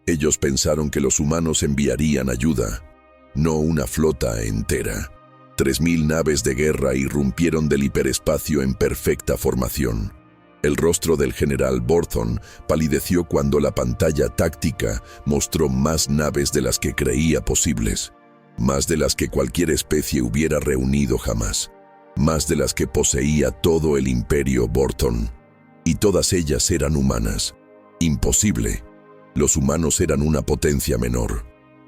Ellos pensaron que los humanos enviarían ayuda, no una flota entera. 3000 naves de guerra irrumpieron del hiperespacio en perfecta formación. El rostro del general Borthon palideció cuando la pantalla táctica mostró más naves de las que creía posibles, más de las que cualquier especie hubiera reunido jamás, más de las que poseía todo el imperio Borthon. Y todas ellas eran humanas. Imposible. Los humanos eran una potencia menor,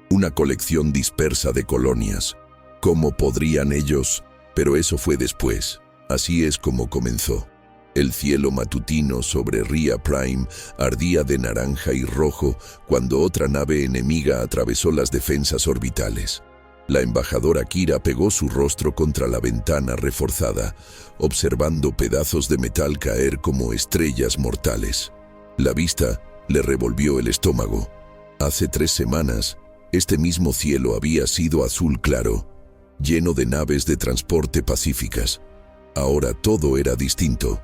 una colección dispersa de colonias. ¿Cómo podrían ellos? Pero eso fue después. Así es como comenzó. El cielo matutino sobre Ria Prime ardía de naranja y rojo cuando otra nave enemiga atravesó las defensas orbitales. La embajadora Kira pegó su rostro contra la ventana reforzada, observando pedazos de metal caer como estrellas mortales. La vista le revolvió el estómago. Hace 3 semanas, este mismo cielo había sido azul claro, lleno de naves de transporte pacíficas. Ahora todo era distinto.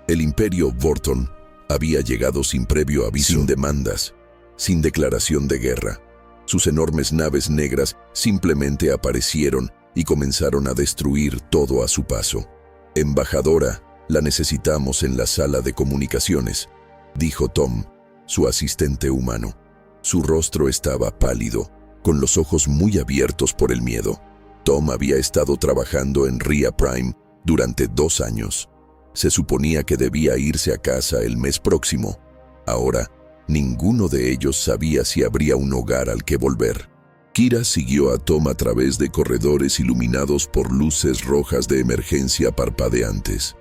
El imperio Borthon había llegado sin previo aviso, sin demandas, sin declaración de guerra. Sus enormes naves negras simplemente aparecieron y comenzaron a destruir todo a su paso. «Embajadora, la necesitamos en la sala de comunicaciones», dijo Tom, su asistente humano. Su rostro estaba pálido, con los ojos muy abiertos por el miedo. Tom había estado trabajando en Ria Prime durante 2 años. Se suponía que debía irse a casa el mes próximo. Ahora, ninguno de ellos sabía si habría un hogar al que volver. Kira siguió a Tom a través de corredores iluminados por luces rojas de emergencia parpadeantes.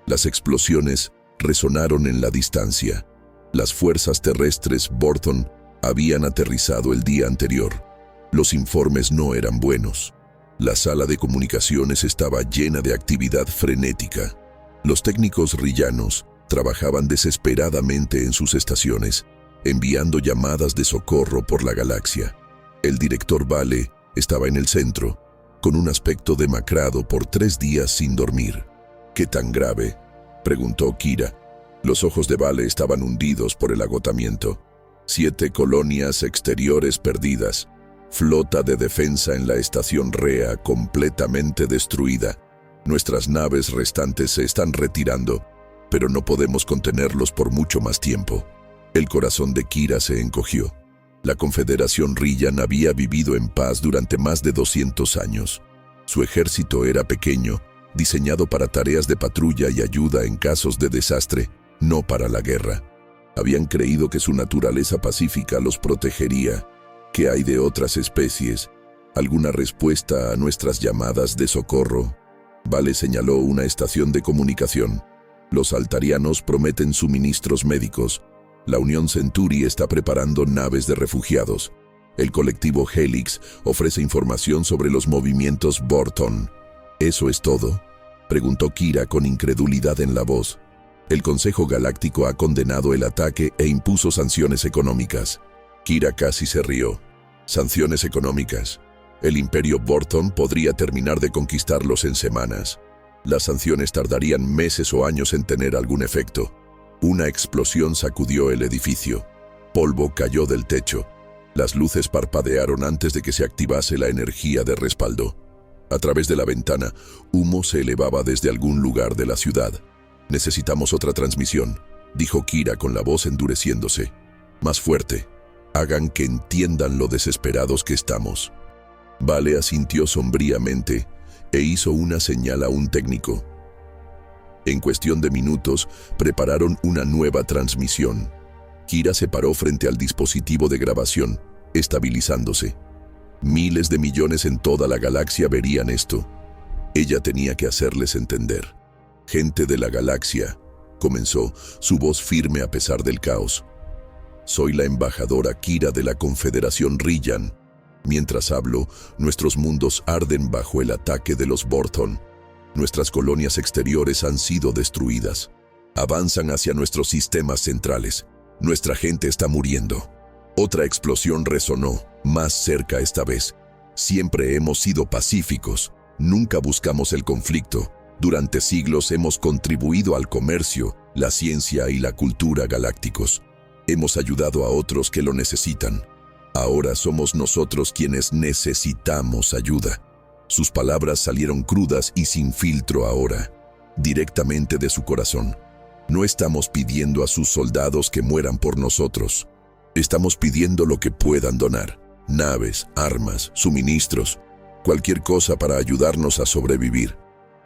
Las explosiones resonaron en la distancia. Las fuerzas terrestres Borthon habían aterrizado el día anterior. Los informes no eran buenos. La sala de comunicaciones estaba llena de actividad frenética. Los técnicos rillanos trabajaban desesperadamente en sus estaciones, enviando llamadas de socorro por la galaxia. El director Vale estaba en el centro, con un aspecto demacrado por 3 días sin dormir. «¿Qué tan grave?», preguntó Kira. Los ojos de Vale estaban hundidos por el agotamiento. 7 colonias exteriores perdidas, flota de defensa en la estación Rea completamente destruida. Nuestras naves restantes se están retirando, pero no podemos contenerlos por mucho más tiempo. El corazón de Kira se encogió. La Confederación Rillan había vivido en paz durante más de 200 años. Su ejército era pequeño, diseñado para tareas de patrulla y ayuda en casos de desastre, no para la guerra. Habían creído que su naturaleza pacífica los protegería. ¿Qué hay de otras especies? ¿Alguna respuesta a nuestras llamadas de socorro? Vale señaló una estación de comunicación. Los altarianos prometen suministros médicos. La Unión Centuri está preparando naves de refugiados. El colectivo Helix ofrece información sobre los movimientos Borthon. ¿Eso es todo?, preguntó Kira con incredulidad en la voz. El Consejo Galáctico ha condenado el ataque e impuso sanciones económicas. Kira casi se rió. ¿Sanciones económicas? El imperio Borthon podría terminar de conquistarlos en semanas. Las sanciones tardarían meses o años en tener algún efecto. Una explosión sacudió el edificio. Polvo cayó del techo. Las luces parpadearon antes de que se activase la energía de respaldo. A través de la ventana, humo se elevaba desde algún lugar de la ciudad. «Necesitamos otra transmisión», dijo Kira con la voz endureciéndose. «Más fuerte. Hagan que entiendan lo desesperados que estamos». Vale asintió sombríamente e hizo una señal a un técnico. En cuestión de minutos, prepararon una nueva transmisión. Kira se paró frente al dispositivo de grabación, estabilizándose. Miles de millones en toda la galaxia verían esto. Ella tenía que hacerles entender. «Gente de la galaxia», comenzó, su voz firme a pesar del caos. «Soy la embajadora Kira de la Confederación Rillan. Mientras hablo, nuestros mundos arden bajo el ataque de los Borthon. Nuestras colonias exteriores han sido destruidas. Avanzan hacia nuestros sistemas centrales. Nuestra gente está muriendo». Otra explosión resonó, más cerca esta vez. «Siempre hemos sido pacíficos. Nunca buscamos el conflicto. Durante siglos hemos contribuido al comercio, la ciencia y la cultura galácticos. Hemos ayudado a otros que lo necesitan. Ahora somos nosotros quienes necesitamos ayuda. Sus palabras salieron crudas y sin filtro ahora, directamente de su corazón. No estamos pidiendo a sus soldados que mueran por nosotros. Estamos pidiendo lo que puedan donar: naves, armas, suministros, cualquier cosa para ayudarnos a sobrevivir.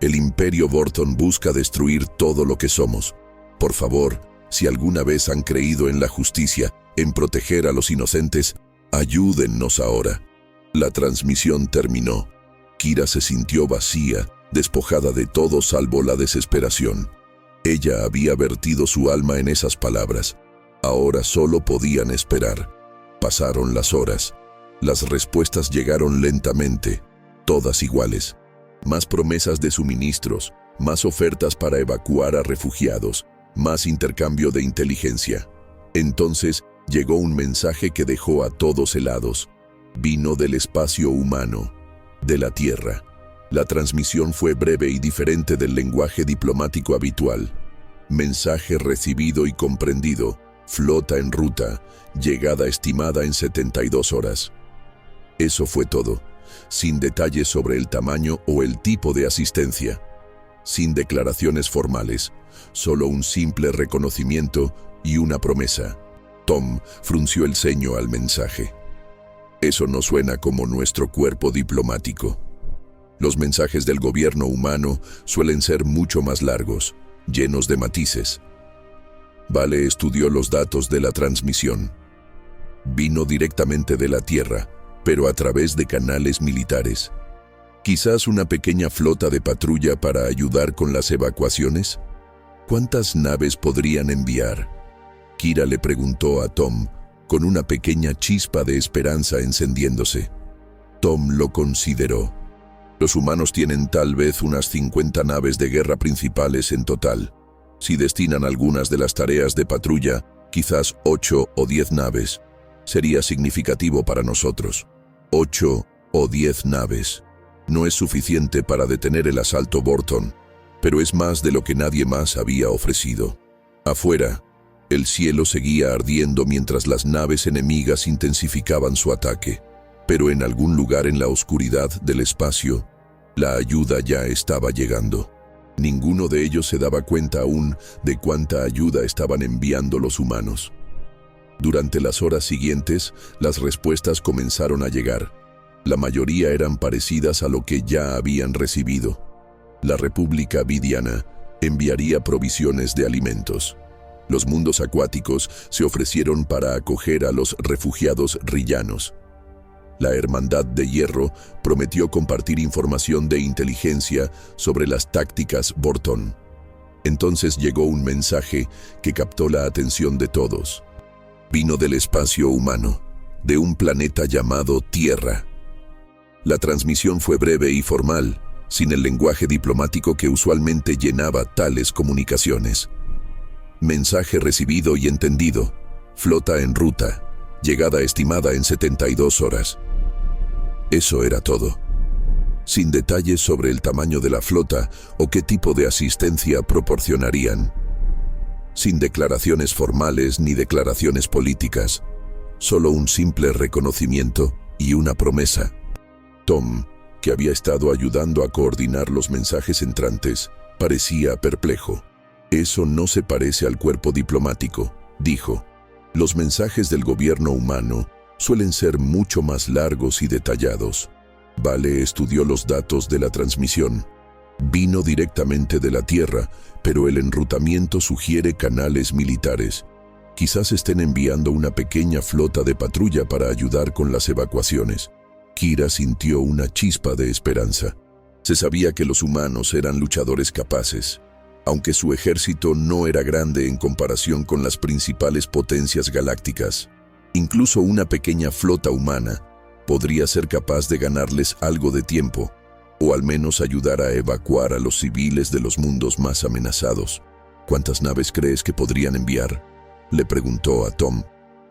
El Imperio Vorton busca destruir todo lo que somos. Por favor, si alguna vez han creído en la justicia, en proteger a los inocentes, ayúdennos ahora. La transmisión terminó. Kira se sintió vacía, despojada de todo salvo la desesperación. Ella había vertido su alma en esas palabras. Ahora solo podían esperar. Pasaron las horas. Las respuestas llegaron lentamente, todas iguales. Más promesas de suministros, más ofertas para evacuar a refugiados, más intercambio de inteligencia. Entonces llegó un mensaje que dejó a todos helados. Vino del espacio humano, de la Tierra. La transmisión fue breve y diferente del lenguaje diplomático habitual. Mensaje recibido y comprendido. Flota en ruta. Llegada estimada en 72 horas. Eso fue todo, sin detalles sobre el tamaño o el tipo de asistencia. Sin declaraciones formales, solo un simple reconocimiento y una promesa. Tom frunció el ceño al mensaje. Eso no suena como nuestro cuerpo diplomático. Los mensajes del gobierno humano suelen ser mucho más largos, llenos de matices. Vale estudió los datos de la transmisión. Vino directamente de la Tierra, pero a través de canales militares. Quizás una pequeña flota de patrulla para ayudar con las evacuaciones. ¿Cuántas naves podrían enviar? Kira le preguntó a Tom, con una pequeña chispa de esperanza encendiéndose. Tom lo consideró. Los humanos tienen tal vez unas 50 naves de guerra principales en total. Si destinan algunas de las tareas de patrulla, quizás 8 o 10 naves. Sería significativo para nosotros. 8 o 10 naves. No es suficiente para detener el asalto Vorton, pero es más de lo que nadie más había ofrecido. Afuera, el cielo seguía ardiendo mientras las naves enemigas intensificaban su ataque, pero en algún lugar en la oscuridad del espacio, la ayuda ya estaba llegando. Ninguno de ellos se daba cuenta aún de cuánta ayuda estaban enviando los humanos. Durante las horas siguientes, las respuestas comenzaron a llegar. La mayoría eran parecidas a lo que ya habían recibido. La República Vidiana enviaría provisiones de alimentos. Los mundos acuáticos se ofrecieron para acoger a los refugiados rillanos. La Hermandad de Hierro prometió compartir información de inteligencia sobre las tácticas Vorton. Entonces llegó un mensaje que captó la atención de todos. Vino del espacio humano, de un planeta llamado Tierra. La transmisión fue breve y formal, sin el lenguaje diplomático que usualmente llenaba tales comunicaciones. Mensaje recibido y entendido. Flota en ruta. Llegada estimada en 72 horas. Eso era todo. Sin detalles sobre el tamaño de la flota o qué tipo de asistencia proporcionarían. Sin declaraciones formales ni declaraciones políticas. Solo un simple reconocimiento y una promesa. Tom, que había estado ayudando a coordinar los mensajes entrantes, parecía perplejo. Eso no se parece al cuerpo diplomático, dijo. Los mensajes del gobierno humano suelen ser mucho más largos y detallados. Vale estudió los datos de la transmisión. Vino directamente de la Tierra, pero el enrutamiento sugiere canales militares. Quizás estén enviando una pequeña flota de patrulla para ayudar con las evacuaciones. Kira sintió una chispa de esperanza. Se sabía que los humanos eran luchadores capaces, aunque su ejército no era grande en comparación con las principales potencias galácticas. Incluso una pequeña flota humana podría ser capaz de ganarles algo de tiempo, o al menos ayudar a evacuar a los civiles de los mundos más amenazados. ¿Cuántas naves crees que podrían enviar?, le preguntó a Tom.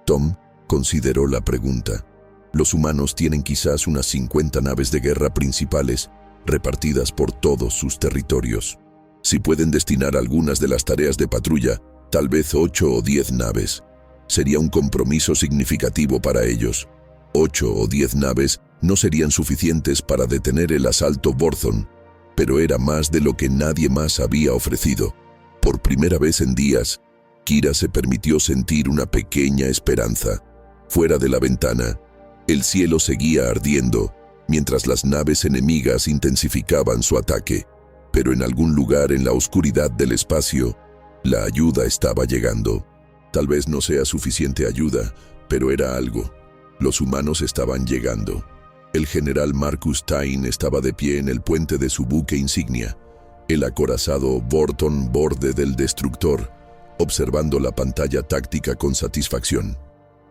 Tom consideró la pregunta. Los humanos tienen quizás unas 50 naves de guerra principales repartidas por todos sus territorios. Si pueden destinar algunas de las tareas de patrulla, tal vez 8 o 10 naves. Sería un compromiso significativo para ellos. 8 o 10 naves no serían suficientes para detener el asalto Borthon, pero era más de lo que nadie más había ofrecido. Por primera vez en días, Kira se permitió sentir una pequeña esperanza. Fuera de la ventana, el cielo seguía ardiendo, mientras las naves enemigas intensificaban su ataque. Pero en algún lugar en la oscuridad del espacio, la ayuda estaba llegando. Tal vez no sea suficiente ayuda, pero era algo. Los humanos estaban llegando. El general Marcus Tain estaba de pie en el puente de su buque insignia, el acorazado Borthon borde del destructor, observando la pantalla táctica con satisfacción.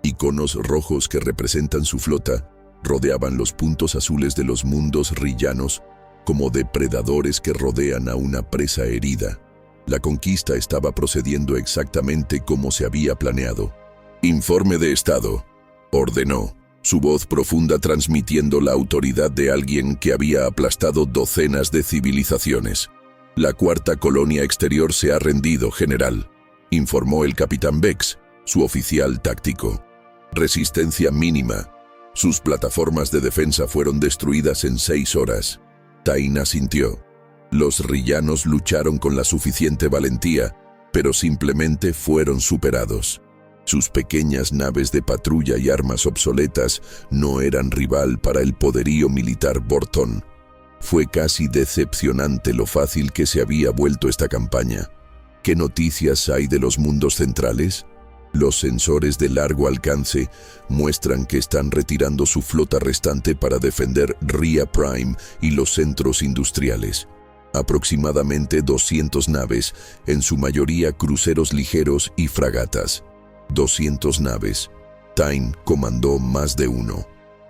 Iconos rojos que representan su flota rodeaban los puntos azules de los mundos rillanos, como depredadores que rodean a una presa herida. La conquista estaba procediendo exactamente como se había planeado. «Informe de estado», ordenó, su voz profunda transmitiendo la autoridad de alguien que había aplastado docenas de civilizaciones. «La cuarta colonia exterior se ha rendido, general», informó el capitán Vex, su oficial táctico. «Resistencia mínima. Sus plataformas de defensa fueron destruidas en 6 horas». Tain asintió. Los rillanos lucharon con la suficiente valentía, pero simplemente fueron superados. Sus pequeñas naves de patrulla y armas obsoletas no eran rival para el poderío militar Borthon. Fue casi decepcionante lo fácil que se había vuelto esta campaña. ¿Qué noticias hay de los mundos centrales? Los sensores de largo alcance muestran que están retirando su flota restante para defender Ria Prime y los centros industriales. Aproximadamente 200 naves, en su mayoría cruceros ligeros y fragatas. 200 naves. Tain comandó más de uno.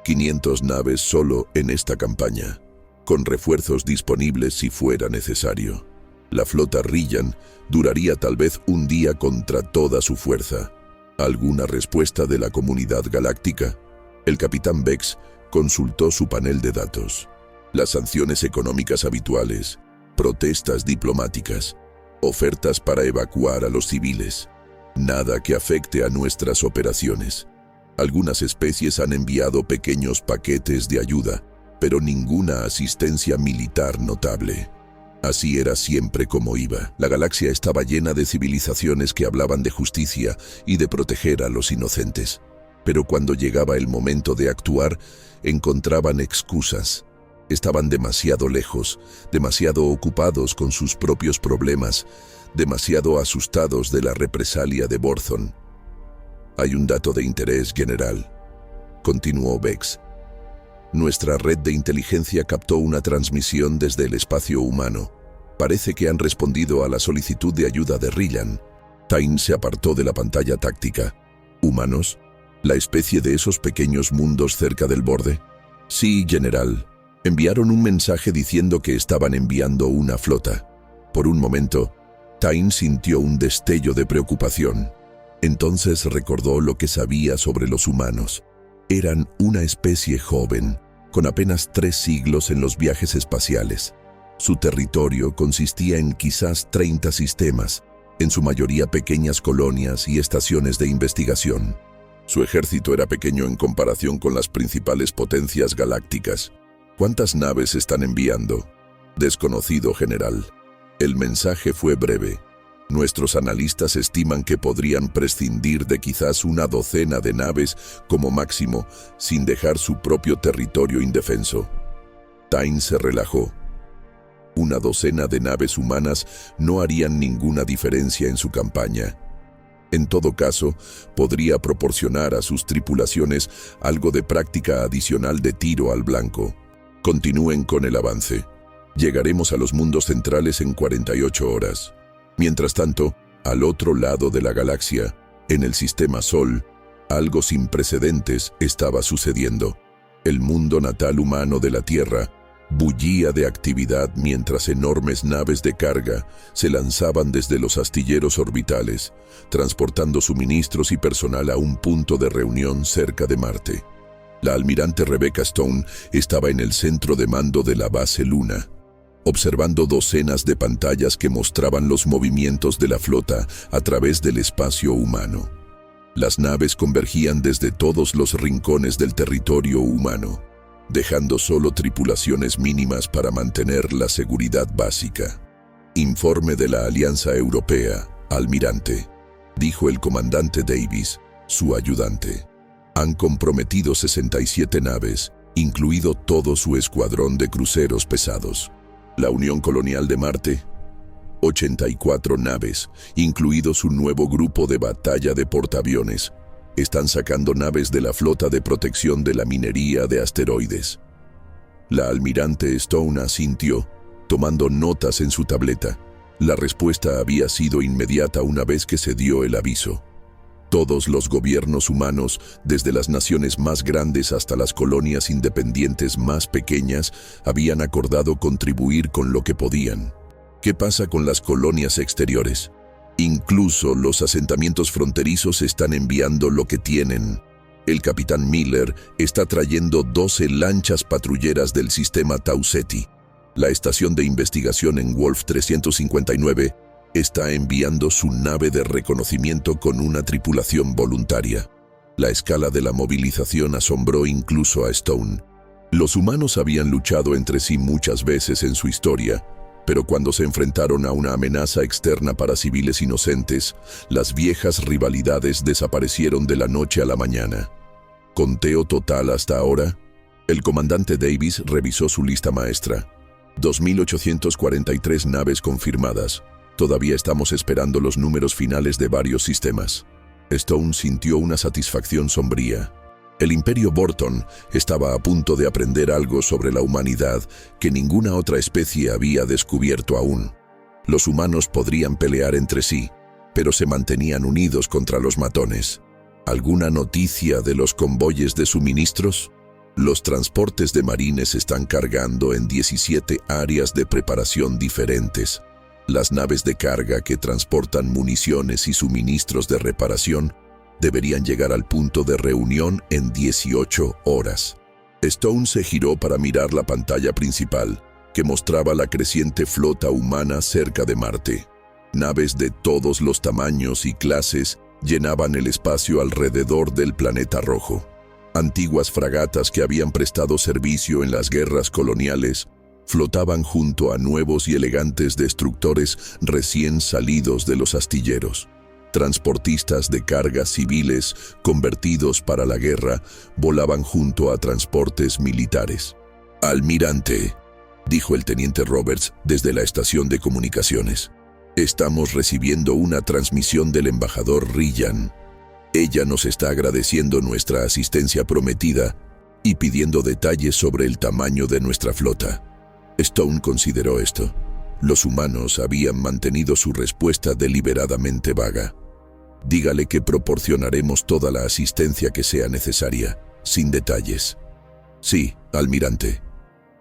500 naves solo en esta campaña, con refuerzos disponibles si fuera necesario. La flota Rillan duraría tal vez un día contra toda su fuerza. ¿Alguna respuesta de la comunidad galáctica? El capitán Vex consultó su panel de datos. Las sanciones económicas habituales, protestas diplomáticas, ofertas para evacuar a los civiles. Nada que afecte a nuestras operaciones. Algunas especies han enviado pequeños paquetes de ayuda, pero ninguna asistencia militar notable. Así era siempre como iba. La galaxia estaba llena de civilizaciones que hablaban de justicia y de proteger a los inocentes. Pero cuando llegaba el momento de actuar, encontraban excusas. Estaban demasiado lejos, demasiado ocupados con sus propios problemas, demasiado asustados de la represalia de Borthon. «Hay un dato de interés, general», continuó Vex. «Nuestra red de inteligencia captó una transmisión desde el espacio humano. Parece que han respondido a la solicitud de ayuda de Rillan». Tain se apartó de la pantalla táctica. «¿Humanos? ¿La especie de esos pequeños mundos cerca del borde?» «Sí, general. Enviaron un mensaje diciendo que estaban enviando una flota». Por un momento, Tain sintió un destello de preocupación. Entonces recordó lo que sabía sobre los humanos. Eran una especie joven, con apenas 3 siglos en los viajes espaciales. Su territorio consistía en quizás 30 sistemas, en su mayoría pequeñas colonias y estaciones de investigación. Su ejército era pequeño en comparación con las principales potencias galácticas. «¿Cuántas naves están enviando?» «Desconocido, general». El mensaje fue breve. «Nuestros analistas estiman que podrían prescindir de quizás una docena de naves como máximo, sin dejar su propio territorio indefenso». Tain se relajó. Una docena de naves humanas no harían ninguna diferencia en su campaña. En todo caso, podría proporcionar a sus tripulaciones algo de práctica adicional de tiro al blanco. Continúen con el avance. Llegaremos a los mundos centrales en 48 horas. Mientras tanto, al otro lado de la galaxia, en el sistema Sol, algo sin precedentes estaba sucediendo. El mundo natal humano de la Tierra bullía de actividad mientras enormes naves de carga se lanzaban desde los astilleros orbitales, transportando suministros y personal a un punto de reunión cerca de Marte. La almirante Rebecca Stone estaba en el centro de mando de la base Luna, observando docenas de pantallas que mostraban los movimientos de la flota a través del espacio humano. Las naves convergían desde todos los rincones del territorio humano, dejando solo tripulaciones mínimas para mantener la seguridad básica. Informe de la Alianza Europea, almirante, dijo el comandante Davis, su ayudante. Han comprometido 67 naves, incluido todo su escuadrón de cruceros pesados. La Unión Colonial de Marte, 84 naves, incluido su nuevo grupo de batalla de portaaviones, están sacando naves de la flota de protección de la minería de asteroides. La almirante Stone asintió, tomando notas en su tableta. La respuesta había sido inmediata una vez que se dio el aviso. Todos los gobiernos humanos, desde las naciones más grandes hasta las colonias independientes más pequeñas, habían acordado contribuir con lo que podían. ¿Qué pasa con las colonias exteriores? Incluso los asentamientos fronterizos están enviando lo que tienen. El capitán Miller está trayendo 12 lanchas patrulleras del sistema Tau Ceti. La estación de investigación en Wolf 359 está enviando su nave de reconocimiento con una tripulación voluntaria. La escala de la movilización asombró incluso a Stone. Los humanos habían luchado entre sí muchas veces en su historia, pero cuando se enfrentaron a una amenaza externa para civiles inocentes, las viejas rivalidades desaparecieron de la noche a la mañana. ¿Conteo total hasta ahora? El comandante Davis revisó su lista maestra. 2.843 naves confirmadas. Todavía estamos esperando los números finales de varios sistemas. Stone sintió una satisfacción sombría. El Imperio Borton estaba a punto de aprender algo sobre la humanidad que ninguna otra especie había descubierto aún. Los humanos podrían pelear entre sí, pero se mantenían unidos contra los matones. ¿Alguna noticia de los convoyes de suministros? Los transportes de marines están cargando en 17 áreas de preparación diferentes. Las naves de carga que transportan municiones y suministros de reparación deberían llegar al punto de reunión en 18 horas. Stone se giró para mirar la pantalla principal, que mostraba la creciente flota humana cerca de Marte. Naves de todos los tamaños y clases llenaban el espacio alrededor del planeta rojo. Antiguas fragatas que habían prestado servicio en las guerras coloniales flotaban junto a nuevos y elegantes destructores recién salidos de los astilleros. Transportistas de cargas civiles convertidos para la guerra volaban junto a transportes militares. «Almirante», dijo el teniente Roberts desde la estación de comunicaciones, «estamos recibiendo una transmisión del embajador Ryan. Ella nos está agradeciendo nuestra asistencia prometida y pidiendo detalles sobre el tamaño de nuestra flota». Stone consideró esto. Los humanos habían mantenido su respuesta deliberadamente vaga. «Dígale que proporcionaremos toda la asistencia que sea necesaria, sin detalles». «Sí, almirante».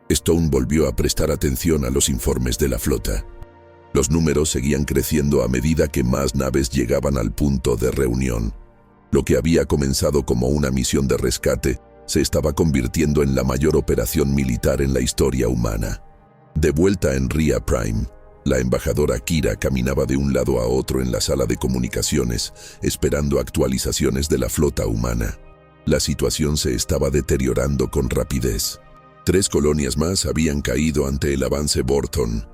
Stone volvió a prestar atención a los informes de la flota. Los números seguían creciendo a medida que más naves llegaban al punto de reunión. Lo que había comenzado como una misión de rescate se estaba convirtiendo en la mayor operación militar en la historia humana. De vuelta en Ria Prime, la embajadora Kira caminaba de un lado a otro en la sala de comunicaciones, esperando actualizaciones de la flota humana. La situación se estaba deteriorando con rapidez. 3 colonias más habían caído ante el avance Borton,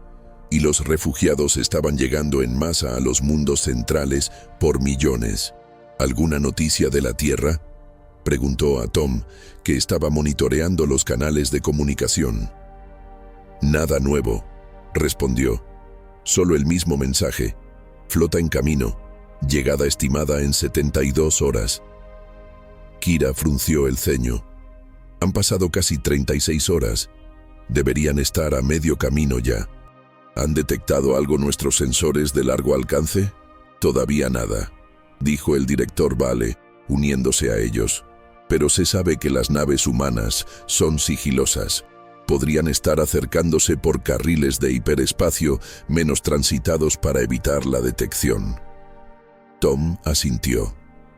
y los refugiados estaban llegando en masa a los mundos centrales por millones. ¿Alguna noticia de la Tierra?, preguntó a Tom, que estaba monitoreando los canales de comunicación. «Nada nuevo», respondió. «Solo el mismo mensaje. Flota en camino. Llegada estimada en 72 horas». Kira frunció el ceño. «Han pasado casi 36 horas. Deberían estar a medio camino ya». «¿Han detectado algo nuestros sensores de largo alcance?» «Todavía nada», dijo el director Vale, uniéndose a ellos. «Pero se sabe que las naves humanas son sigilosas. Podrían estar acercándose por carriles de hiperespacio menos transitados para evitar la detección». Tom asintió.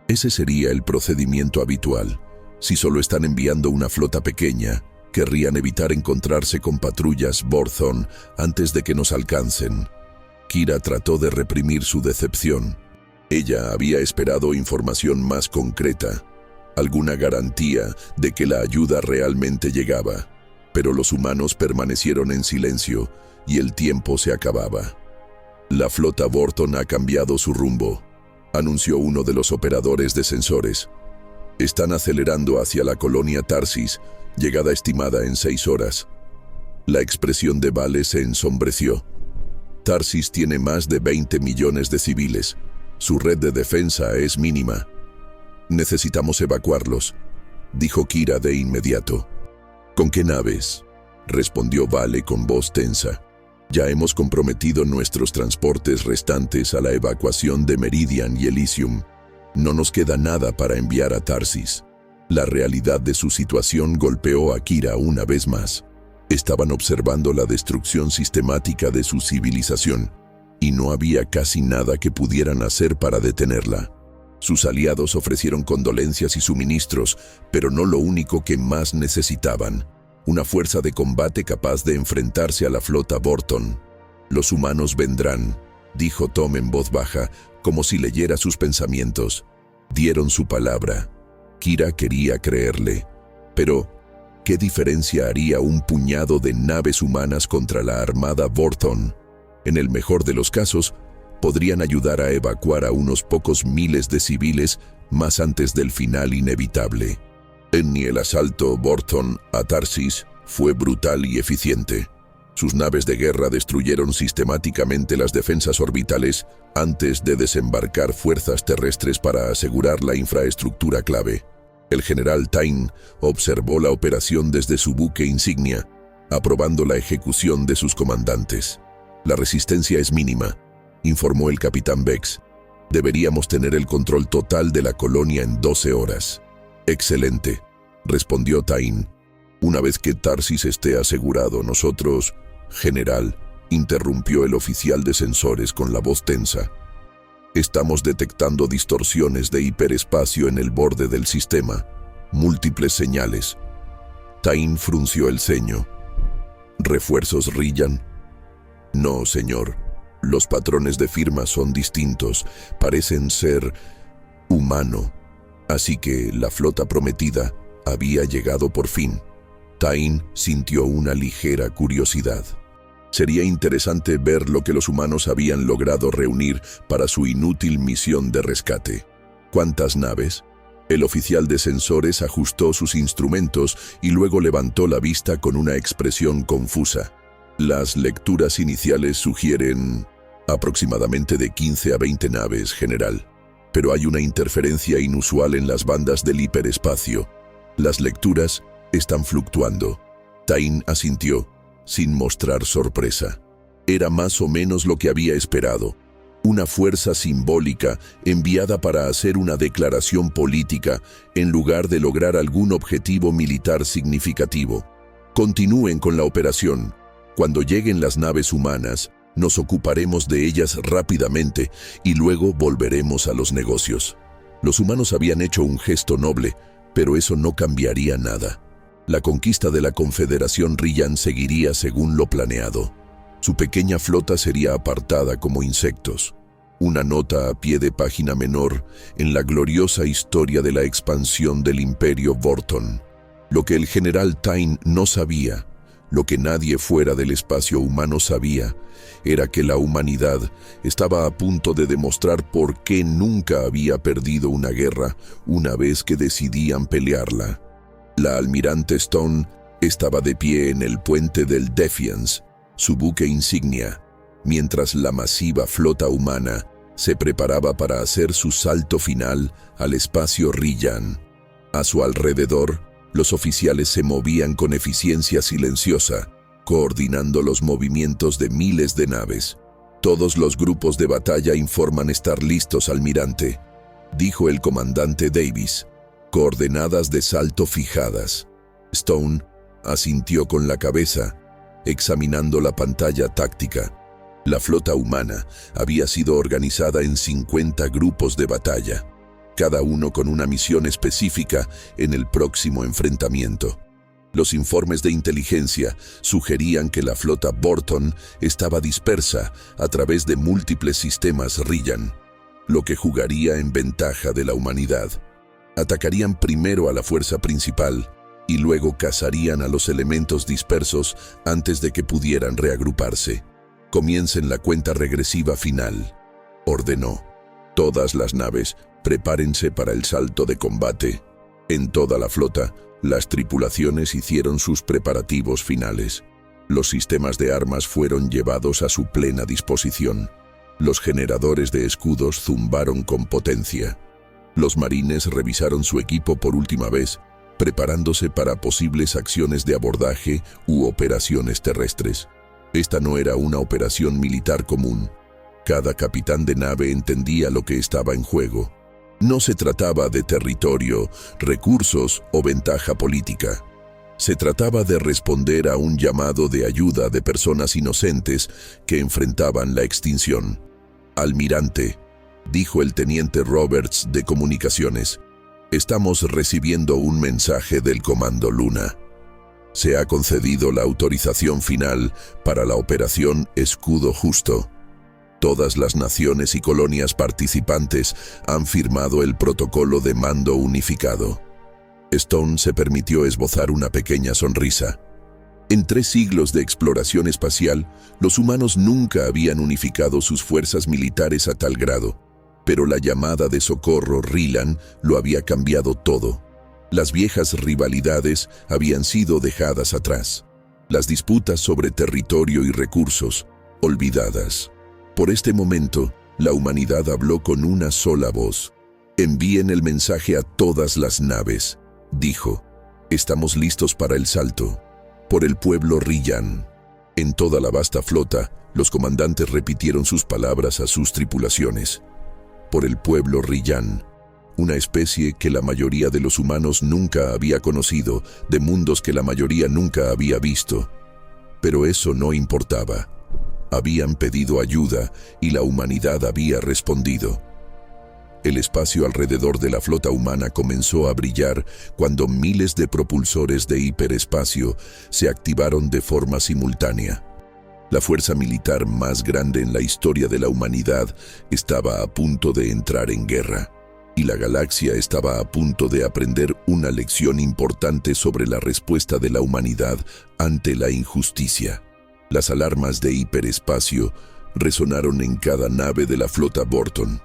Ese sería el procedimiento habitual. Si solo están enviando una flota pequeña, querrían evitar encontrarse con patrullas Borthon antes de que nos alcancen. Kira trató de reprimir su decepción. Ella había esperado información más concreta, alguna garantía de que la ayuda realmente llegaba, pero los humanos permanecieron en silencio y el tiempo se acababa. La flota Vorton ha cambiado su rumbo, anunció uno de los operadores de sensores. Están acelerando hacia la colonia Tarsis, llegada estimada en 6 horas. La expresión de Vale se ensombreció. Tarsis tiene más de 20 millones de civiles. Su red de defensa es mínima. Necesitamos evacuarlos, dijo Kira de inmediato. ¿Con qué naves?, respondió Vale con voz tensa. Ya hemos comprometido nuestros transportes restantes a la evacuación de Meridian y Elysium. No nos queda nada para enviar a Tarsis. La realidad de su situación golpeó a Kira una vez más. Estaban observando la destrucción sistemática de su civilización, y no había casi nada que pudieran hacer para detenerla. Sus aliados ofrecieron condolencias y suministros, pero no lo único que más necesitaban: una fuerza de combate capaz de enfrentarse a la flota Vorton. Los humanos vendrán, dijo Tom en voz baja, como si leyera sus pensamientos. Dieron su palabra. Kira quería creerle. Pero, ¿qué diferencia haría un puñado de naves humanas contra la armada Vorton? En el mejor de los casos, podrían ayudar a evacuar a unos pocos miles de civiles más antes del final inevitable. Ni el asalto Vorton a Tarsis fue brutal y eficiente. Sus naves de guerra destruyeron sistemáticamente las defensas orbitales antes de desembarcar fuerzas terrestres para asegurar la infraestructura clave. El general Tain observó la operación desde su buque insignia, aprobando la ejecución de sus comandantes. La resistencia es mínima, informó el capitán Vex. Deberíamos tener el control total de la colonia en 12 horas. Excelente, respondió Tain. Una vez que Tarsis esté asegurado, nosotros... General, interrumpió el oficial de sensores con la voz tensa. Estamos detectando distorsiones de hiperespacio en el borde del sistema. Múltiples señales. Tain frunció el ceño. ¿Refuerzos Rillan? No, señor. Los patrones de firma son distintos. Parecen ser humano. Así que la flota prometida había llegado por fin. Tain sintió una ligera curiosidad. Sería interesante ver lo que los humanos habían logrado reunir para su inútil misión de rescate. ¿Cuántas naves? El oficial de sensores ajustó sus instrumentos y luego levantó la vista con una expresión confusa. Las lecturas iniciales sugieren aproximadamente de 15 a 20 naves, general. Pero hay una interferencia inusual en las bandas del hiperespacio. Las lecturas están fluctuando. Tain asintió, sin mostrar sorpresa. Era más o menos lo que había esperado. Una fuerza simbólica enviada para hacer una declaración política en lugar de lograr algún objetivo militar significativo. Continúen con la operación. Cuando lleguen las naves humanas, nos ocuparemos de ellas rápidamente y luego volveremos a los negocios. Los humanos habían hecho un gesto noble, pero eso no cambiaría nada. La conquista de la Confederación Rillan seguiría según lo planeado. Su pequeña flota sería apartada como insectos. Una nota a pie de página menor en la gloriosa historia de la expansión del Imperio Vorton. Lo que el general Tain no sabía, lo que nadie fuera del espacio humano sabía, era que la humanidad estaba a punto de demostrar por qué nunca había perdido una guerra una vez que decidían pelearla. La almirante Stone estaba de pie en el puente del Defiance, su buque insignia, mientras la masiva flota humana se preparaba para hacer su salto final al espacio Rillan. A su alrededor, los oficiales se movían con eficiencia silenciosa, coordinando los movimientos de miles de naves. Todos los grupos de batalla informan estar listos, almirante, dijo el comandante Davis. Coordenadas de salto fijadas. Stone asintió con la cabeza, examinando la pantalla táctica. La flota humana había sido organizada en 50 grupos de batalla, cada uno con una misión específica en el próximo enfrentamiento. Los informes de inteligencia sugerían que la flota Vorton estaba dispersa a través de múltiples sistemas Rillan. lo que jugaría en ventaja de la humanidad. Atacarían primero a la fuerza principal y luego cazarían a los elementos dispersos antes de que pudieran reagruparse. Comiencen la cuenta regresiva final, ordenó. Todas las naves, prepárense para el salto de combate. En toda la flota, las tripulaciones hicieron sus preparativos finales. Los sistemas de armas fueron llevados a su plena disposición. Los generadores de escudos zumbaron con potencia. Los marines revisaron su equipo por última vez, preparándose para posibles acciones de abordaje u operaciones terrestres. Esta no era una operación militar común. Cada capitán de nave entendía lo que estaba en juego. No se trataba de territorio, recursos o ventaja política. Se trataba de responder a un llamado de ayuda de personas inocentes que enfrentaban la extinción. «Almirante», dijo el teniente Roberts de Comunicaciones, «estamos recibiendo un mensaje del Comando Luna. Se ha concedido la autorización final para la operación Escudo Justo. Todas las naciones y colonias participantes han firmado el protocolo de mando unificado». Stone se permitió esbozar una pequeña sonrisa. En 3 siglos de exploración espacial, los humanos nunca habían unificado sus fuerzas militares a tal grado, pero la llamada de socorro Rilan lo había cambiado todo. Las viejas rivalidades habían sido dejadas atrás. Las disputas sobre territorio y recursos, olvidadas. Por este momento, la humanidad habló con una sola voz. «Envíen el mensaje a todas las naves», dijo. «Estamos listos para el salto. Por el pueblo Rillan». En toda la vasta flota, los comandantes repitieron sus palabras a sus tripulaciones. Por el pueblo Rillan, una especie que la mayoría de los humanos nunca había conocido, de mundos que la mayoría nunca había visto. Pero eso no importaba. Habían pedido ayuda y la humanidad había respondido. El espacio alrededor de la flota humana comenzó a brillar cuando miles de propulsores de hiperespacio se activaron de forma simultánea. La fuerza militar más grande en la historia de la humanidad estaba a punto de entrar en guerra, y la galaxia estaba a punto de aprender una lección importante sobre la respuesta de la humanidad ante la injusticia. Las alarmas de hiperespacio resonaron en cada nave de la flota Borton.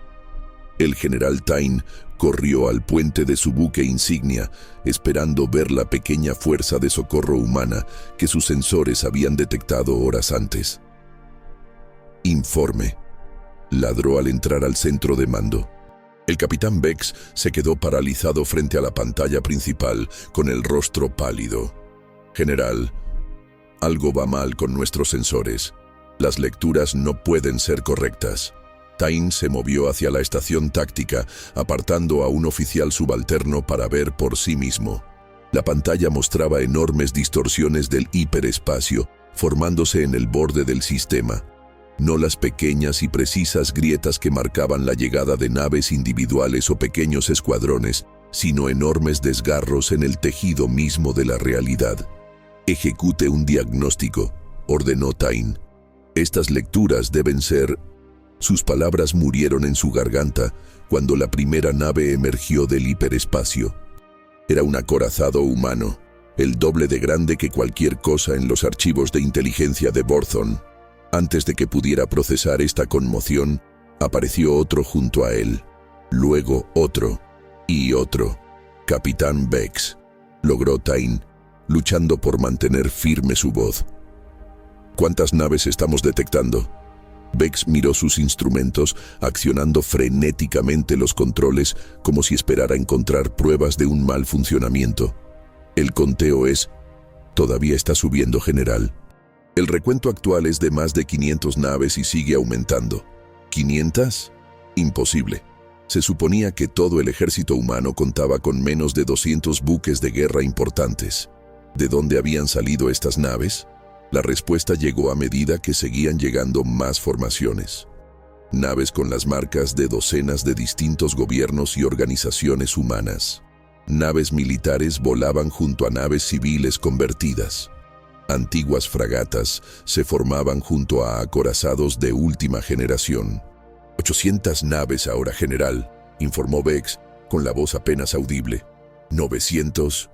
El general Tyne corrió al puente de su buque insignia, esperando ver la pequeña fuerza de socorro humana que sus sensores habían detectado horas antes. «Informe», ladró al entrar al centro de mando. El capitán Bex se quedó paralizado frente a la pantalla principal, con el rostro pálido. «General, algo va mal con nuestros sensores. Las lecturas no pueden ser correctas». Tyne se movió hacia la estación táctica, apartando a un oficial subalterno para ver por sí mismo. La pantalla mostraba enormes distorsiones del hiperespacio, formándose en el borde del sistema. No las pequeñas y precisas grietas que marcaban la llegada de naves individuales o pequeños escuadrones, sino enormes desgarros en el tejido mismo de la realidad. «Ejecute un diagnóstico», ordenó Tyne. «Estas lecturas deben ser...». Sus palabras murieron en su garganta cuando la primera nave emergió del hiperespacio. Era un acorazado humano, el doble de grande que cualquier cosa en los archivos de inteligencia de Borthon. Antes de que pudiera procesar esta conmoción, apareció otro junto a él. Luego otro y otro. «Capitán Bex», logró Tyne, luchando por mantener firme su voz. «¿Cuántas naves estamos detectando?» Bex miró sus instrumentos, accionando frenéticamente los controles como si esperara encontrar pruebas de un mal funcionamiento. «El conteo es... Todavía está subiendo, general. El recuento actual es de más de 500 naves y sigue aumentando». ¿500? Imposible. Se suponía que todo el ejército humano contaba con menos de 200 buques de guerra importantes. ¿De dónde habían salido estas naves? La respuesta llegó a medida que seguían llegando más formaciones. Naves con las marcas de docenas de distintos gobiernos y organizaciones humanas. Naves militares volaban junto a naves civiles convertidas. Antiguas fragatas se formaban junto a acorazados de última generación. 800 naves ahora, general, informó Vex con la voz apenas audible. 900,